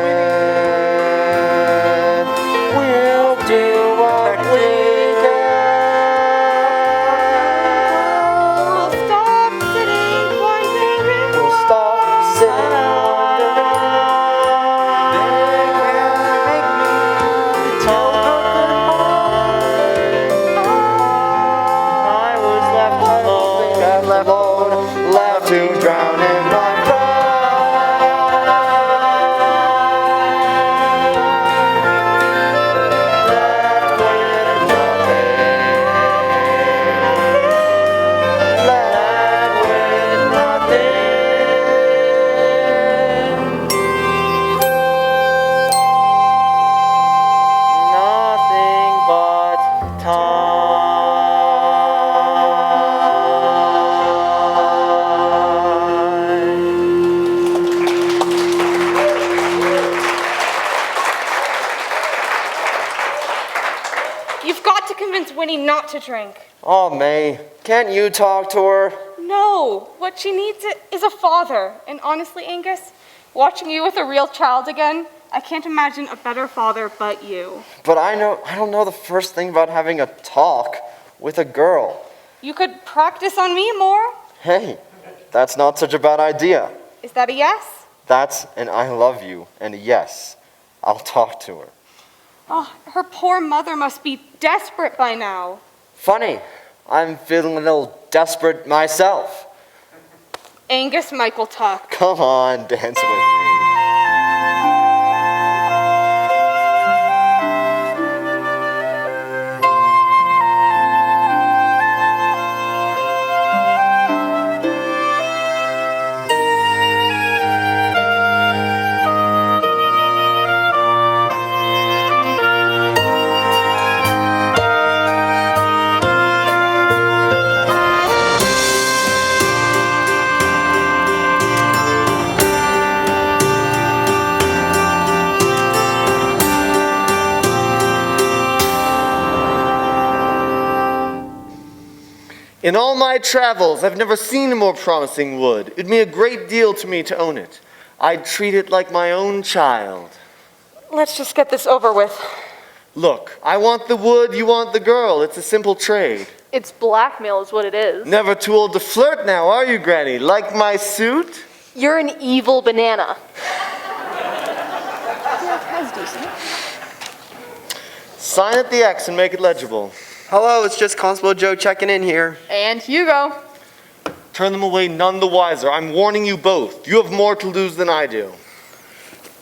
Winnie not to drink. Oh, May, can't you talk to her? No, what she needs is a father. And honestly, Angus, watching you with a real child again, I can't imagine a better father but you. But I don't know the first thing about having a talk with a girl. You could practice on me more. Hey, that's not such a bad idea. Is that a yes? That's an I love you, and a yes, I'll talk to her. Oh, her poor mother must be desperate by now. Funny, I'm feeling a little desperate myself. Angus Michael Tuck. Come on, dance with me. In all my travels, I've never seen a more promising wood. It'd mean a great deal to me to own it. I'd treat it like my own child. Let's just get this over with. Look, I want the wood, you want the girl. It's a simple trade. It's blackmail is what it is. Never too old to flirt now, are you, Granny? Like my suit? You're an evil banana. Sign at the X and make it legible. Hello, it's just Constable Joe checking in here. And Hugo. Turn them away none the wiser. I'm warning you both. You have more to lose than I do.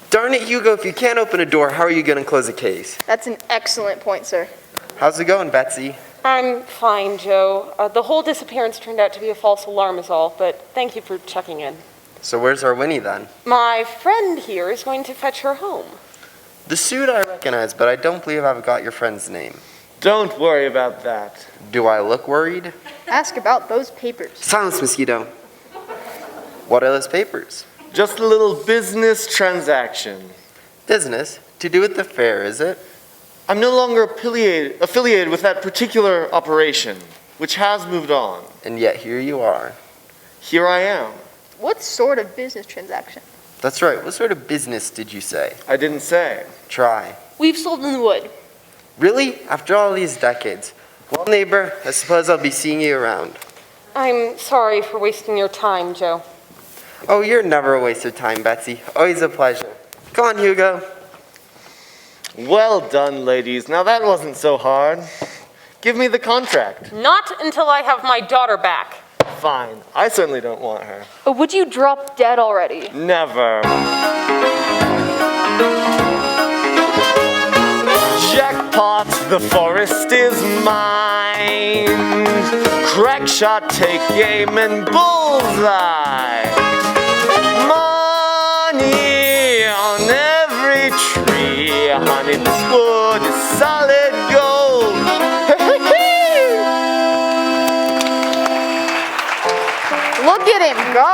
Darn it, Hugo, if you can't open a door, how are you going to close a case? That's an excellent point, sir. How's it going, Betsy? I'm fine, Joe. The whole disappearance turned out to be a false alarm is all, but thank you for checking in. So where's our Winnie then? My friend here is going to fetch her home. The suit I recognize, but I don't believe I've got your friend's name. Don't worry about that. Do I look worried? Ask about those papers. Silence, mosquito. What are those papers? Just a little business transaction. Business? To do with the fair, is it? I'm no longer affiliated with that particular operation, which has moved on. And yet here you are. Here I am. What sort of business transaction? That's right. What sort of business did you say? I didn't say. Try. We've sold in the wood. Really? After all these decades? Well, neighbor, I suppose I'll be seeing you around. I'm sorry for wasting your time, Joe. Oh, you're never a waste of time, Betsy. Always a pleasure. Go on, Hugo. Well done, ladies. Now that wasn't so hard. Give me the contract. Not until I have my daughter back. Fine. I certainly don't want her. Would you drop dead already? Never. Jackpot, the forest is mine. Crack shot, take aim, and bullseye. Money on every tree. Honey, this wood is solid gold. Look at him go.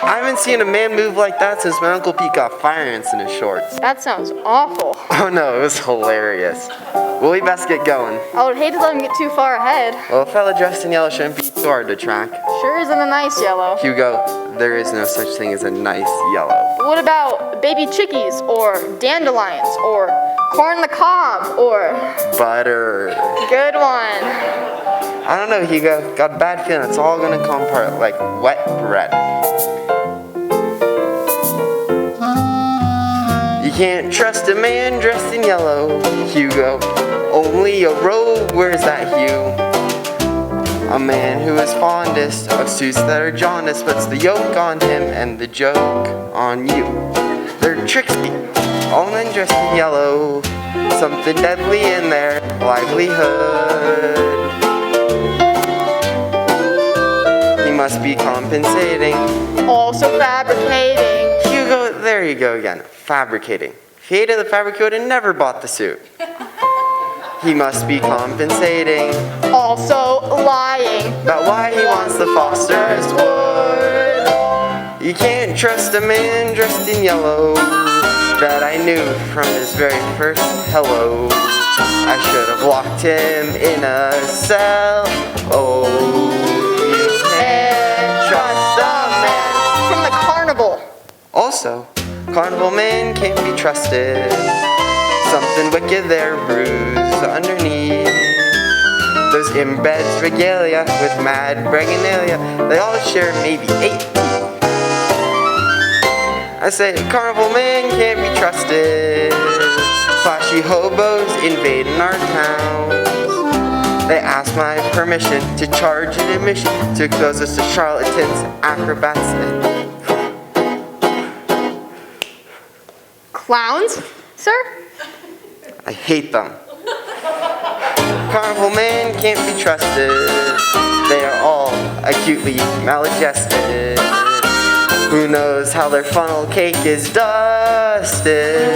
I haven't seen a man move like that since my Uncle Pete got fire ants in his shorts. That sounds awful. Oh no, it was hilarious. Well, we best get going. I would hate to let him get too far ahead. Well, a fella dressed in yellow shouldn't be too hard to track. Sure isn't a nice yellow. Hugo, there is no such thing as a nice yellow. What about baby chickies, or dandelions, or corn on the cob, or... Butter. Good one. I don't know, Hugo. Got a bad feeling it's all gonna come apart like wet bread. You can't trust a man dressed in yellow, Hugo. Only a robe wears that hue. A man who is fondest of suits that are jaundiced puts the yoke on him and the joke on you. They're tricksy, all men dressed in yellow. Something deadly in their livelihood. He must be compensating. Also fabricating. Hugo, there you go again. Fabricating. If he hated the fabric, and never bought the suit. He must be compensating. Also lying. About why he wants the Foster's wood. You can't trust a man dressed in yellow. That I knew from his very first hello. I should have locked him in a cell. Oh, you can't trust a man. From the carnival. Also, carnival men can't be trusted. Something wicked there brews underneath. Those embeds regalia with mad braganalia. They all share maybe 8 teeth. I say carnival men can't be trusted. Flashy hobos invading our towns. They ask my permission to charge an admission to expose us to charlatans, acrobats, and Clowns, sir? I hate them. Carnival men can't be trusted. They are all acutely maladjusted. Who knows how their funnel cake is dusted?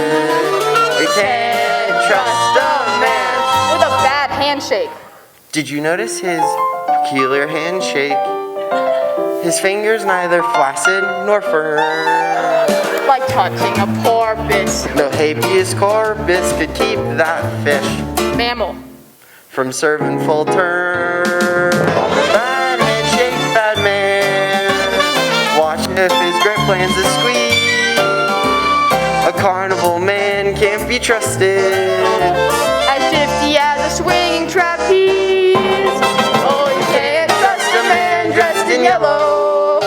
We can't trust a man. With a bad handshake. Did you notice his peculiar handshake? His fingers neither flaccid nor firm. Like touching a porpoise. No habeas corpus could keep that fish Mammal. from serving full term. Bad handshake, bad man. Watch if his grip lands a squeeze. A carnival man can't be trusted. As shifty as a swinging trapeze. Oh, you can't trust a man dressed in yellow.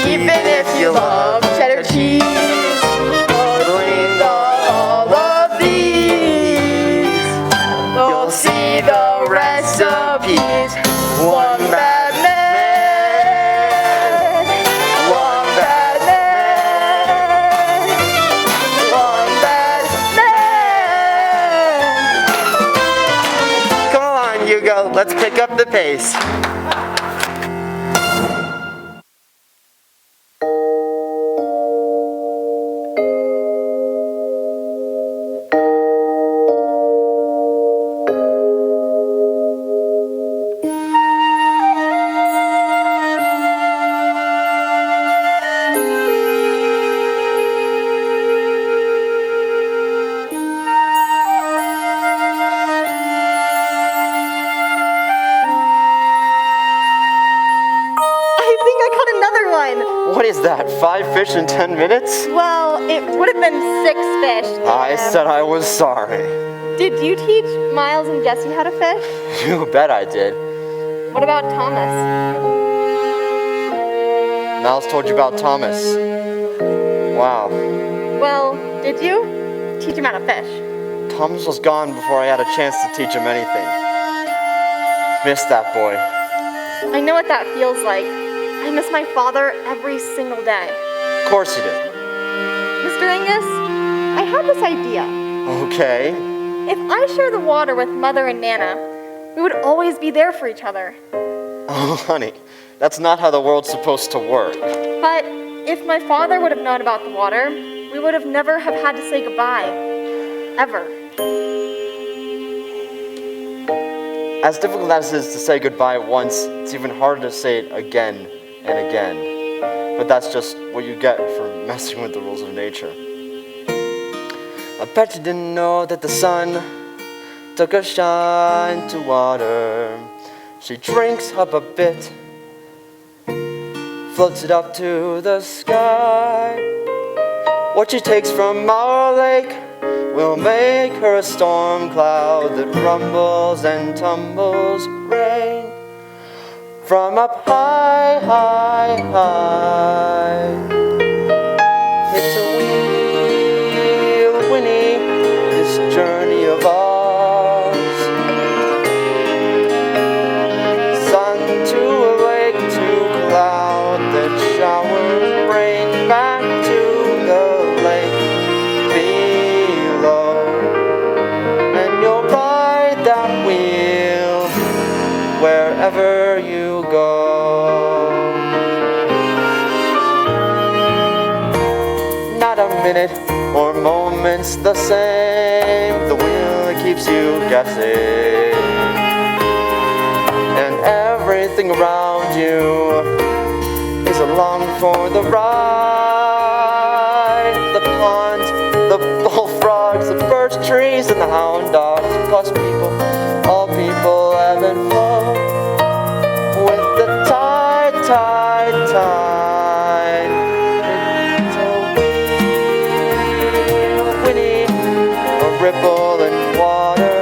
Even if you love cheddar cheese. Blame All of these. You'll see the recipes. One bad man. One bad man. One bad man. Come along, Hugo. Let's pick up the pace. What is that, 5 fish in 10 minutes? Well, it would have been 6 fish. I said I was sorry. Did you teach Miles and Jesse how to fish? You bet I did. What about Thomas? Miles told you about Thomas. Wow. Well, did you teach him how to fish? Thomas was gone before I had a chance to teach him anything. Missed that boy. I know what that feels like. I miss my father every single day. Of course you did. Mr. Angus, I had this idea. Okay. If I share the water with Mother and Nana, we would always be there for each other. Oh, honey, that's not how the world's supposed to work. But if my father would have known about the water, we would have never have had to say goodbye. Ever. As difficult as it is to say goodbye once, it's even harder to say it again and again. But that's just what you get for messing with the rules of nature. I bet you didn't know that the sun took a shine to water. She drinks up a bit, floats it up to the sky. What she takes from our lake will make her a storm cloud that rumbles and tumbles rain from up high, high, high. It's a wheel, Winnie, this journey of ours. Sun to a lake to cloud that showers rain back to the lake below. And you'll ride that wheel wherever you go. Not a minute or moment's the same. The wheel keeps you guessing, and everything around you is along for the ride. The pond, the bullfrogs, the birds trees and the hound dogs, plus people, all people ebb and flow with the tide, tide, tide. It's a wheel, Winnie, a ripple in water.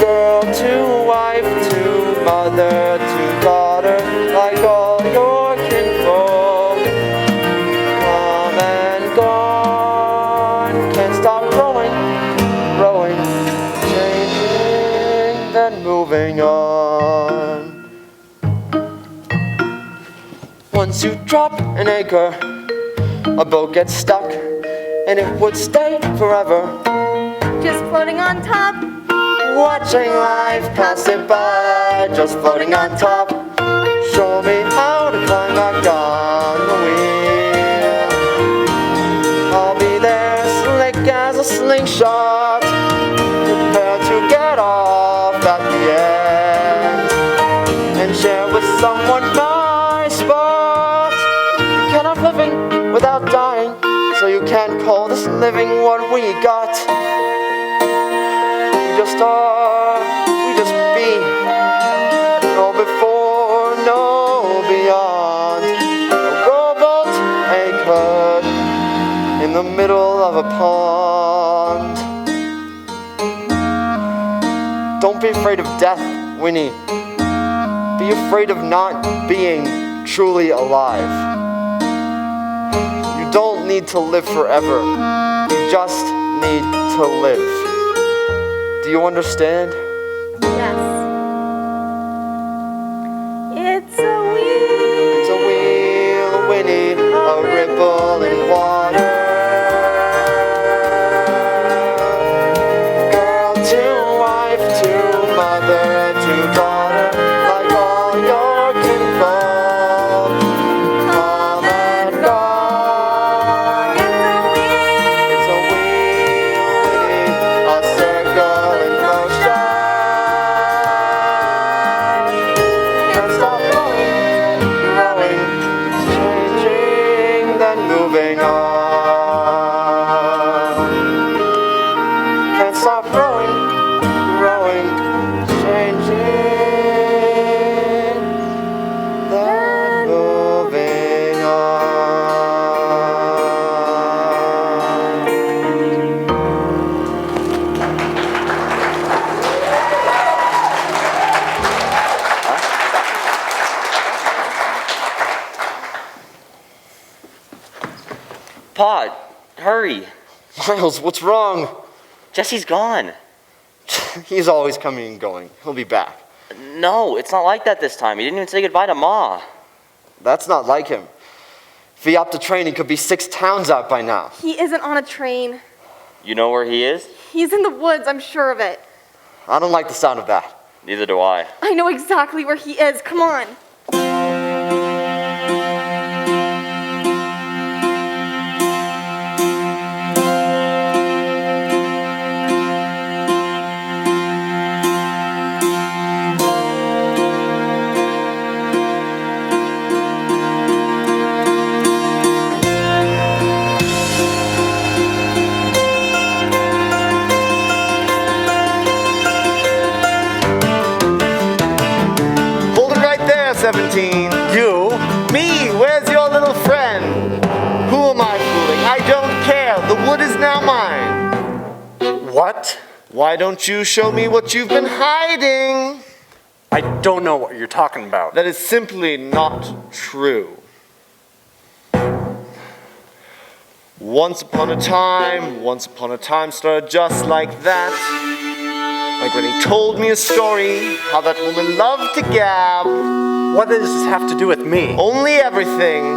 Girl to wife to mother to daughter, like all your kinfolk, come and gone. Can't stop rowing, rowing, changing, then moving on. Once you drop an anchor, a boat gets stuck, and it would stay forever. Just floating on top. Watching life pass it by, just floating on top. Show me how to climb back on the wheel. I'll be there, slick as a slingshot, prepared to get off at the end and share with someone my spot. You cannot living without dying, so you can't call this living what we got. We just are, we just be. No before, no beyond. A rowboat anchored in the middle of a pond. Don't be afraid of death, Winnie. Be afraid of not being truly alive. You don't need to live forever. You just need to live. Do you understand? Yes. It's a wheel. It's a wheel, Winnie, a ripple in water. Girl to wife to mother to daughter, like all your kinfolk, come and gone. It's a wheel, Winnie, a circle in motion. Can't stop rowing, rowing, changing, then moving on. Can't stop rowing, rowing, changing, then moving on. Pod, hurry. Miles, what's wrong? Jesse's gone. He's always coming and going. He'll be back. No, it's not like that this time. He didn't even say goodbye to Ma. That's not like him. If he upped the train, he could be 6 towns out by now. He isn't on a train. You know where he is? He's in the woods, I'm sure of it. I don't like the sound of that. Neither do I. I know exactly where he is. Come on. Hold it right there, 17. You? Me, where's your little friend? Who am I fooling? I don't care. The wood is now mine. What? Why don't you show me what you've been hiding? I don't know what you're talking about. That is simply not true. Once upon a time started just like that. My granny told me a story, how that woman loved to gab. What does this have to do with me? Only everything.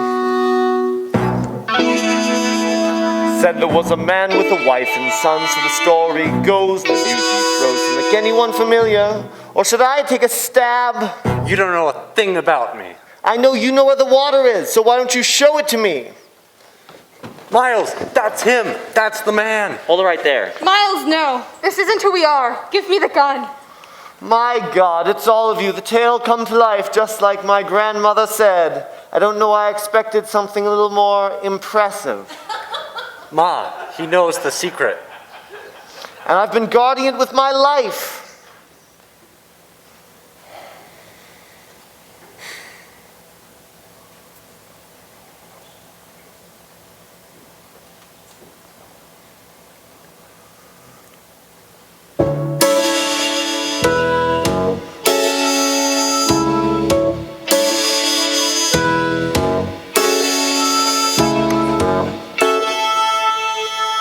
Said there was a man with a wife and son, so the story goes. The beauty frozen like anyone familiar. Or should I take a stab? You don't know a thing about me. I know you know where the water is, so why don't you show it to me? Miles, that's him. That's the man. Hold it right there. Miles, no. This isn't who we are. Give me the gun. My God, it's all of you. The tale come to life just like my grandmother said. I don't know why I expected something a little more impressive. Ma, he knows the secret. And I've been guarding it with my life.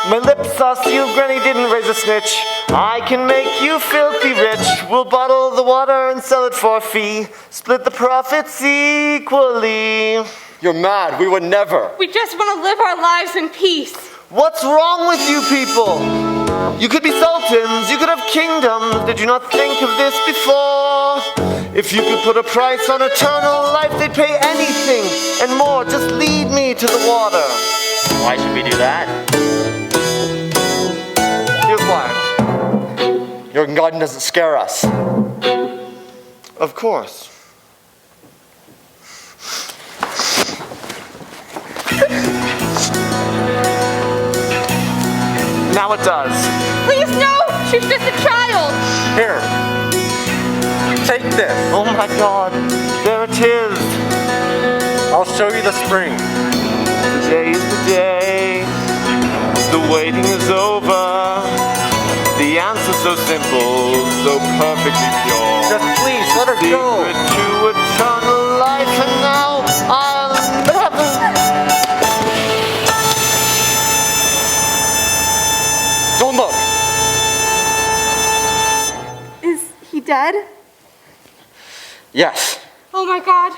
My lips are sealed, Granny didn't raise a snitch. I can make you filthy rich. We'll bottle the water and sell it for a fee. Split the profits equally. You're mad, we would never. We just want to live our lives in peace. What's wrong with you people? You could be sultans, you could have kingdoms. Did you not think of this before? If you could put a price on eternal life, they'd pay anything and more. Just lead me to the water. Why should we do that? Here's why. Your garden doesn't scare us. Of course. Now it does. Please, no! She's just a child! Here, take this. Oh my God, there it is. I'll show you the spring. Today's the day. The waiting is over. The answer's so simple, so perfectly pure. Just please, let her go. Secret to eternal life, and now I'll never. Don't look. Is he dead? Yes, Oh my God,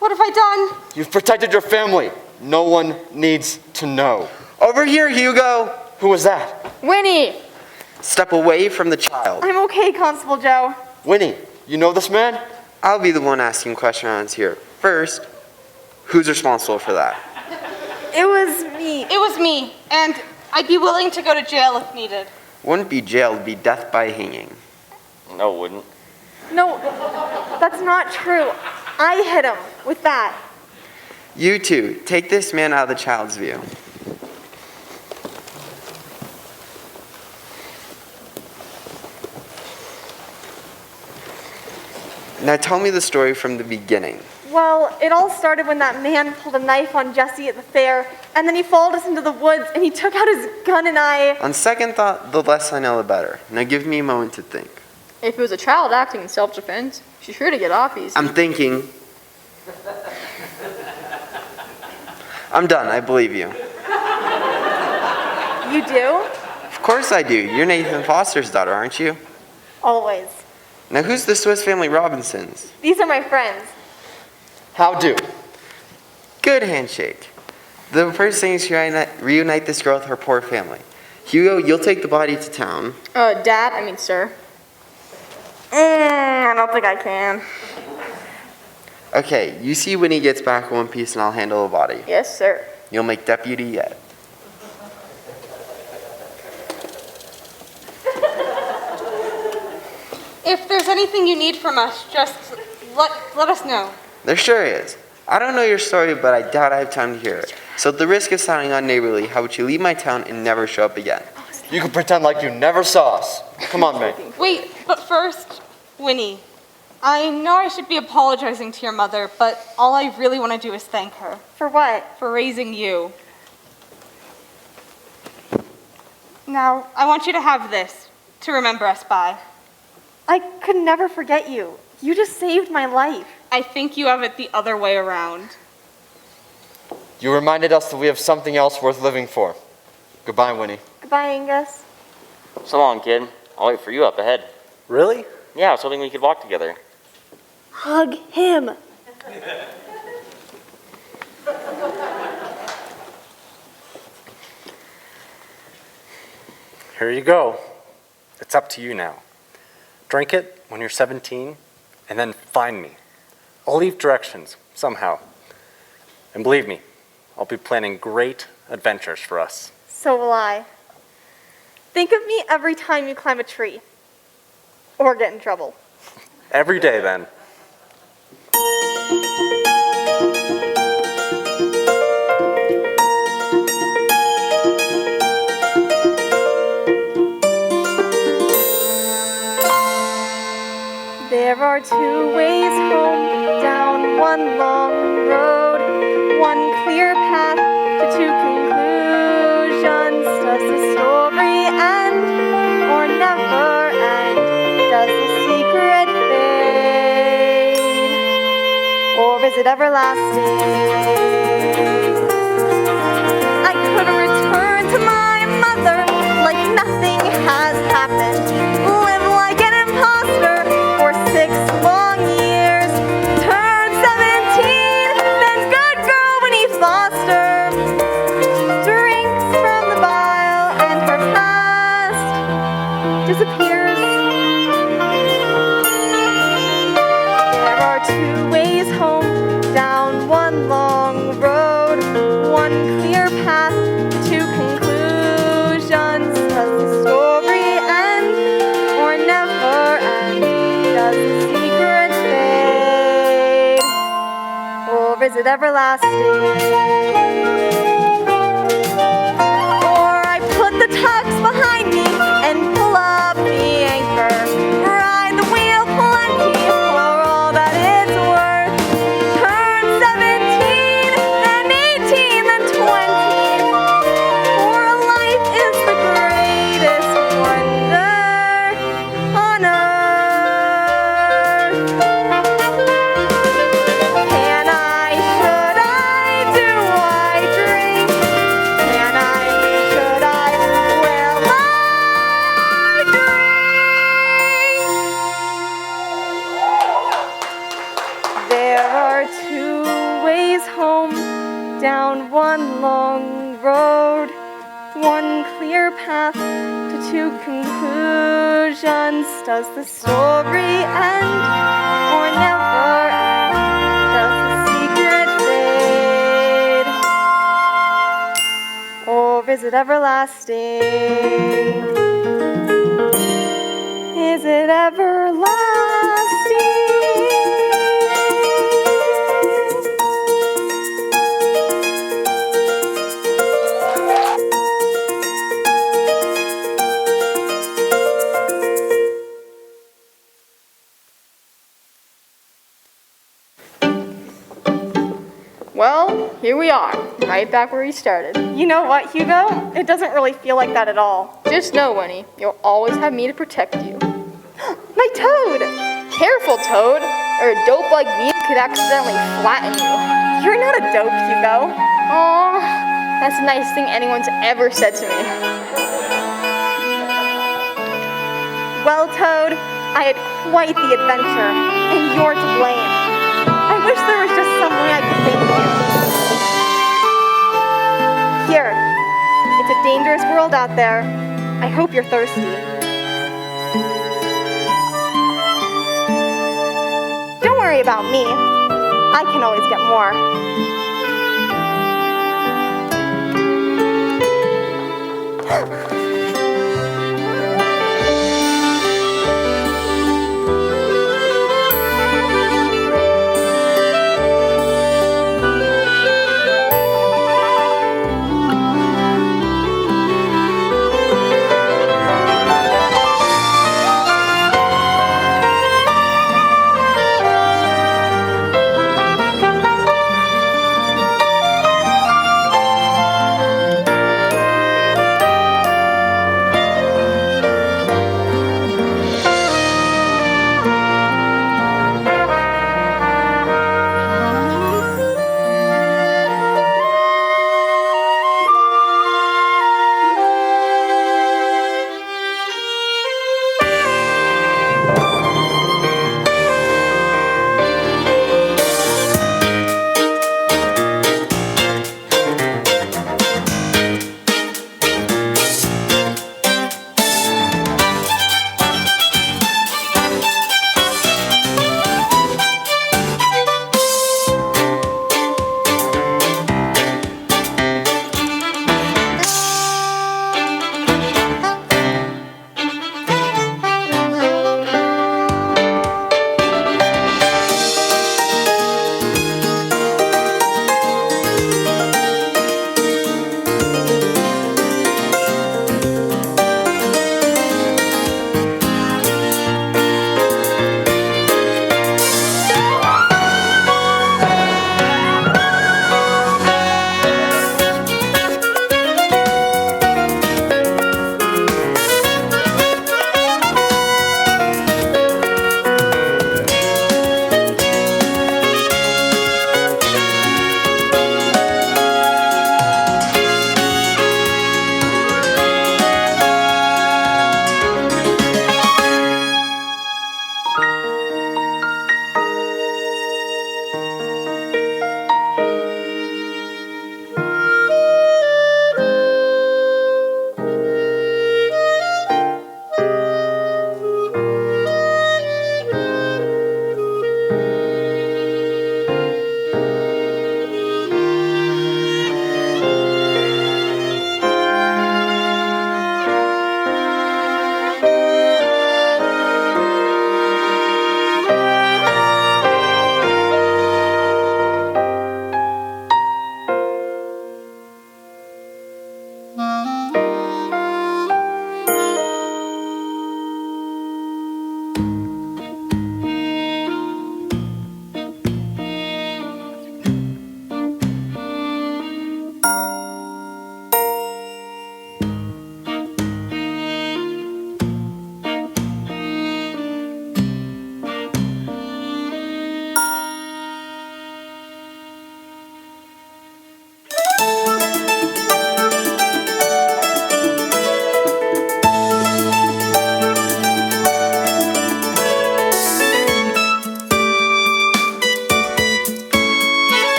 what have I done? you've protected your family. No one needs to know. Over here, Hugo. Who was that? Winnie! Step away from the child. I'm okay, Constable Joe. Winnie, you know this man? I'll be the one asking questions here. First, who's responsible for that? It was me. It was me, and I'd be willing to go to jail if needed. Wouldn't be jail, it'd be death by hanging. No, it wouldn't. No, that's not true. I hit him with that. You two, take this man out of the child's view. Now tell me the story from the beginning. Well, it all started when that man pulled a knife on Jesse at the fair, and then he followed us into the woods, and he took out his gun, and I... On second thought, the less I know, the better. Now give me a moment to think. If it was a child acting in self-defense, she's sure to get off easy. I'm thinking. I'm done, I believe you. You do? Of course I do. You're Nathan Foster's daughter, aren't you? Always. Now who's the Swiss Family Robinsons? These are my friends. How do? Good handshake. The first thing is to reunite this girl with her poor family. Hugo, you'll take the body to town. Sir. I don't think I can. Okay, you see when he gets back in one piece and I'll handle the body. Yes, sir. You'll make deputy yet. If there's anything you need from us, just let us know. There sure is. I don't know your story, but I doubt I have time to hear it. So at the risk of sounding unneighborly, how would you leave my town and never show up again? You can pretend like you never saw us. Come on, Meg. Wait, but first, Winnie. I know I should be apologizing to your mother, but all I really want to do is thank her For what? for raising you. Now, I want you to have this to remember us by. I could never forget you. You just saved my life. I think you have it the other way around. You reminded us that we have something else worth living for. Goodbye, Winnie. Goodbye, Angus. So long, kid. I'll wait for you up ahead. Really? Yeah, I was hoping we could walk together. Hug him. Here you go. It's up to you now. Drink it when you're 17, and then find me. I'll leave directions, somehow. And believe me, I'll be planning great adventures for us. So will I. Think of me every time you climb a tree. Or get in trouble. Every day, then. are two ways home, down one long road, one clear path to two conclusions. Does the story end or never end? Does the secret fade or is it everlasting? I could return to my mother like nothing has happened. Live like an imposter for 6 long years. Turn 17, then good girl Winnie Foster. Drinks from the vial and her past disappears. There are two ways home, down one long road, one clear path to two conclusions. Does the story end or never end? Does the secret fade or is it everlasting? Or I put the tux behind me and pull up the anchor. Ride the wheel plenty for all that it's worth. Turn 17, then 18, then 20. For life is the greatest wonder on earth. Can I, should I, do I drink? Can I, should I, will I drink? There are two ways home, down one long road, one clear path to two conclusions. Does the story end or never end? Does the secret fade or is it everlasting? Is it everlasting? Well, here we are, right back where we started. You know what, Hugo? It doesn't really feel like that at all. Just know, Winnie, you'll always have me to protect you. My toad! Careful, Toad, or a dope like me could accidentally flatten you. You're not a dope, Hugo. Aw, that's the nicest thing anyone's ever said to me. Well, Toad, I had quite the adventure, and you're to blame. I wish there was just some way I could thank you. Here, it's a dangerous world out there. I hope you're thirsty. Don't worry about me. I can always get more.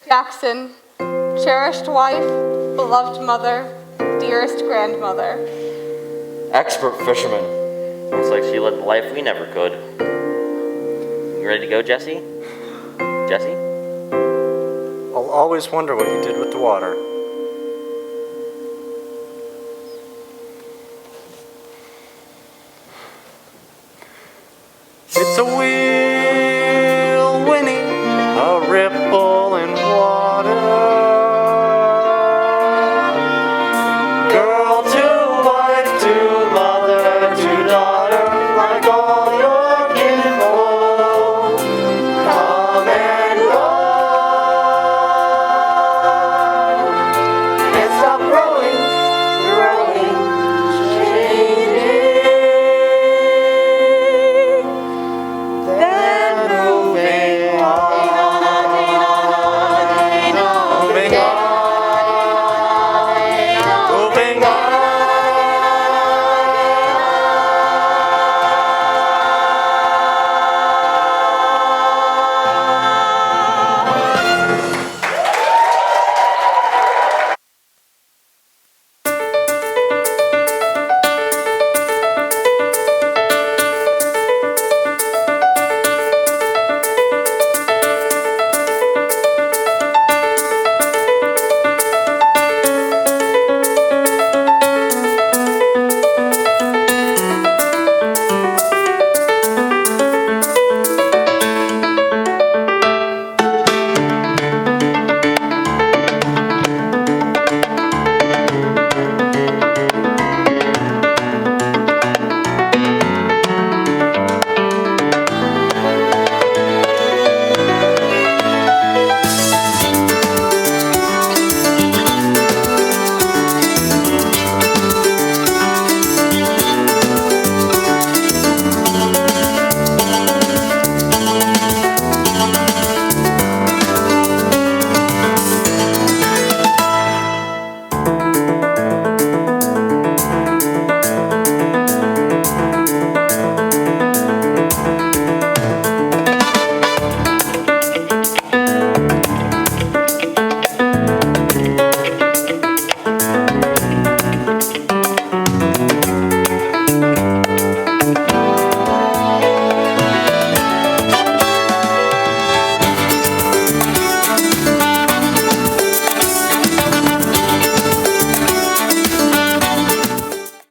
Jackson, cherished wife, beloved mother, dearest grandmother. Expert fisherman. Looks like she lived the life we never could. You ready to go, Jesse? Jesse? I'll always wonder what you did with the water. It's a wheel winning a ripple in water.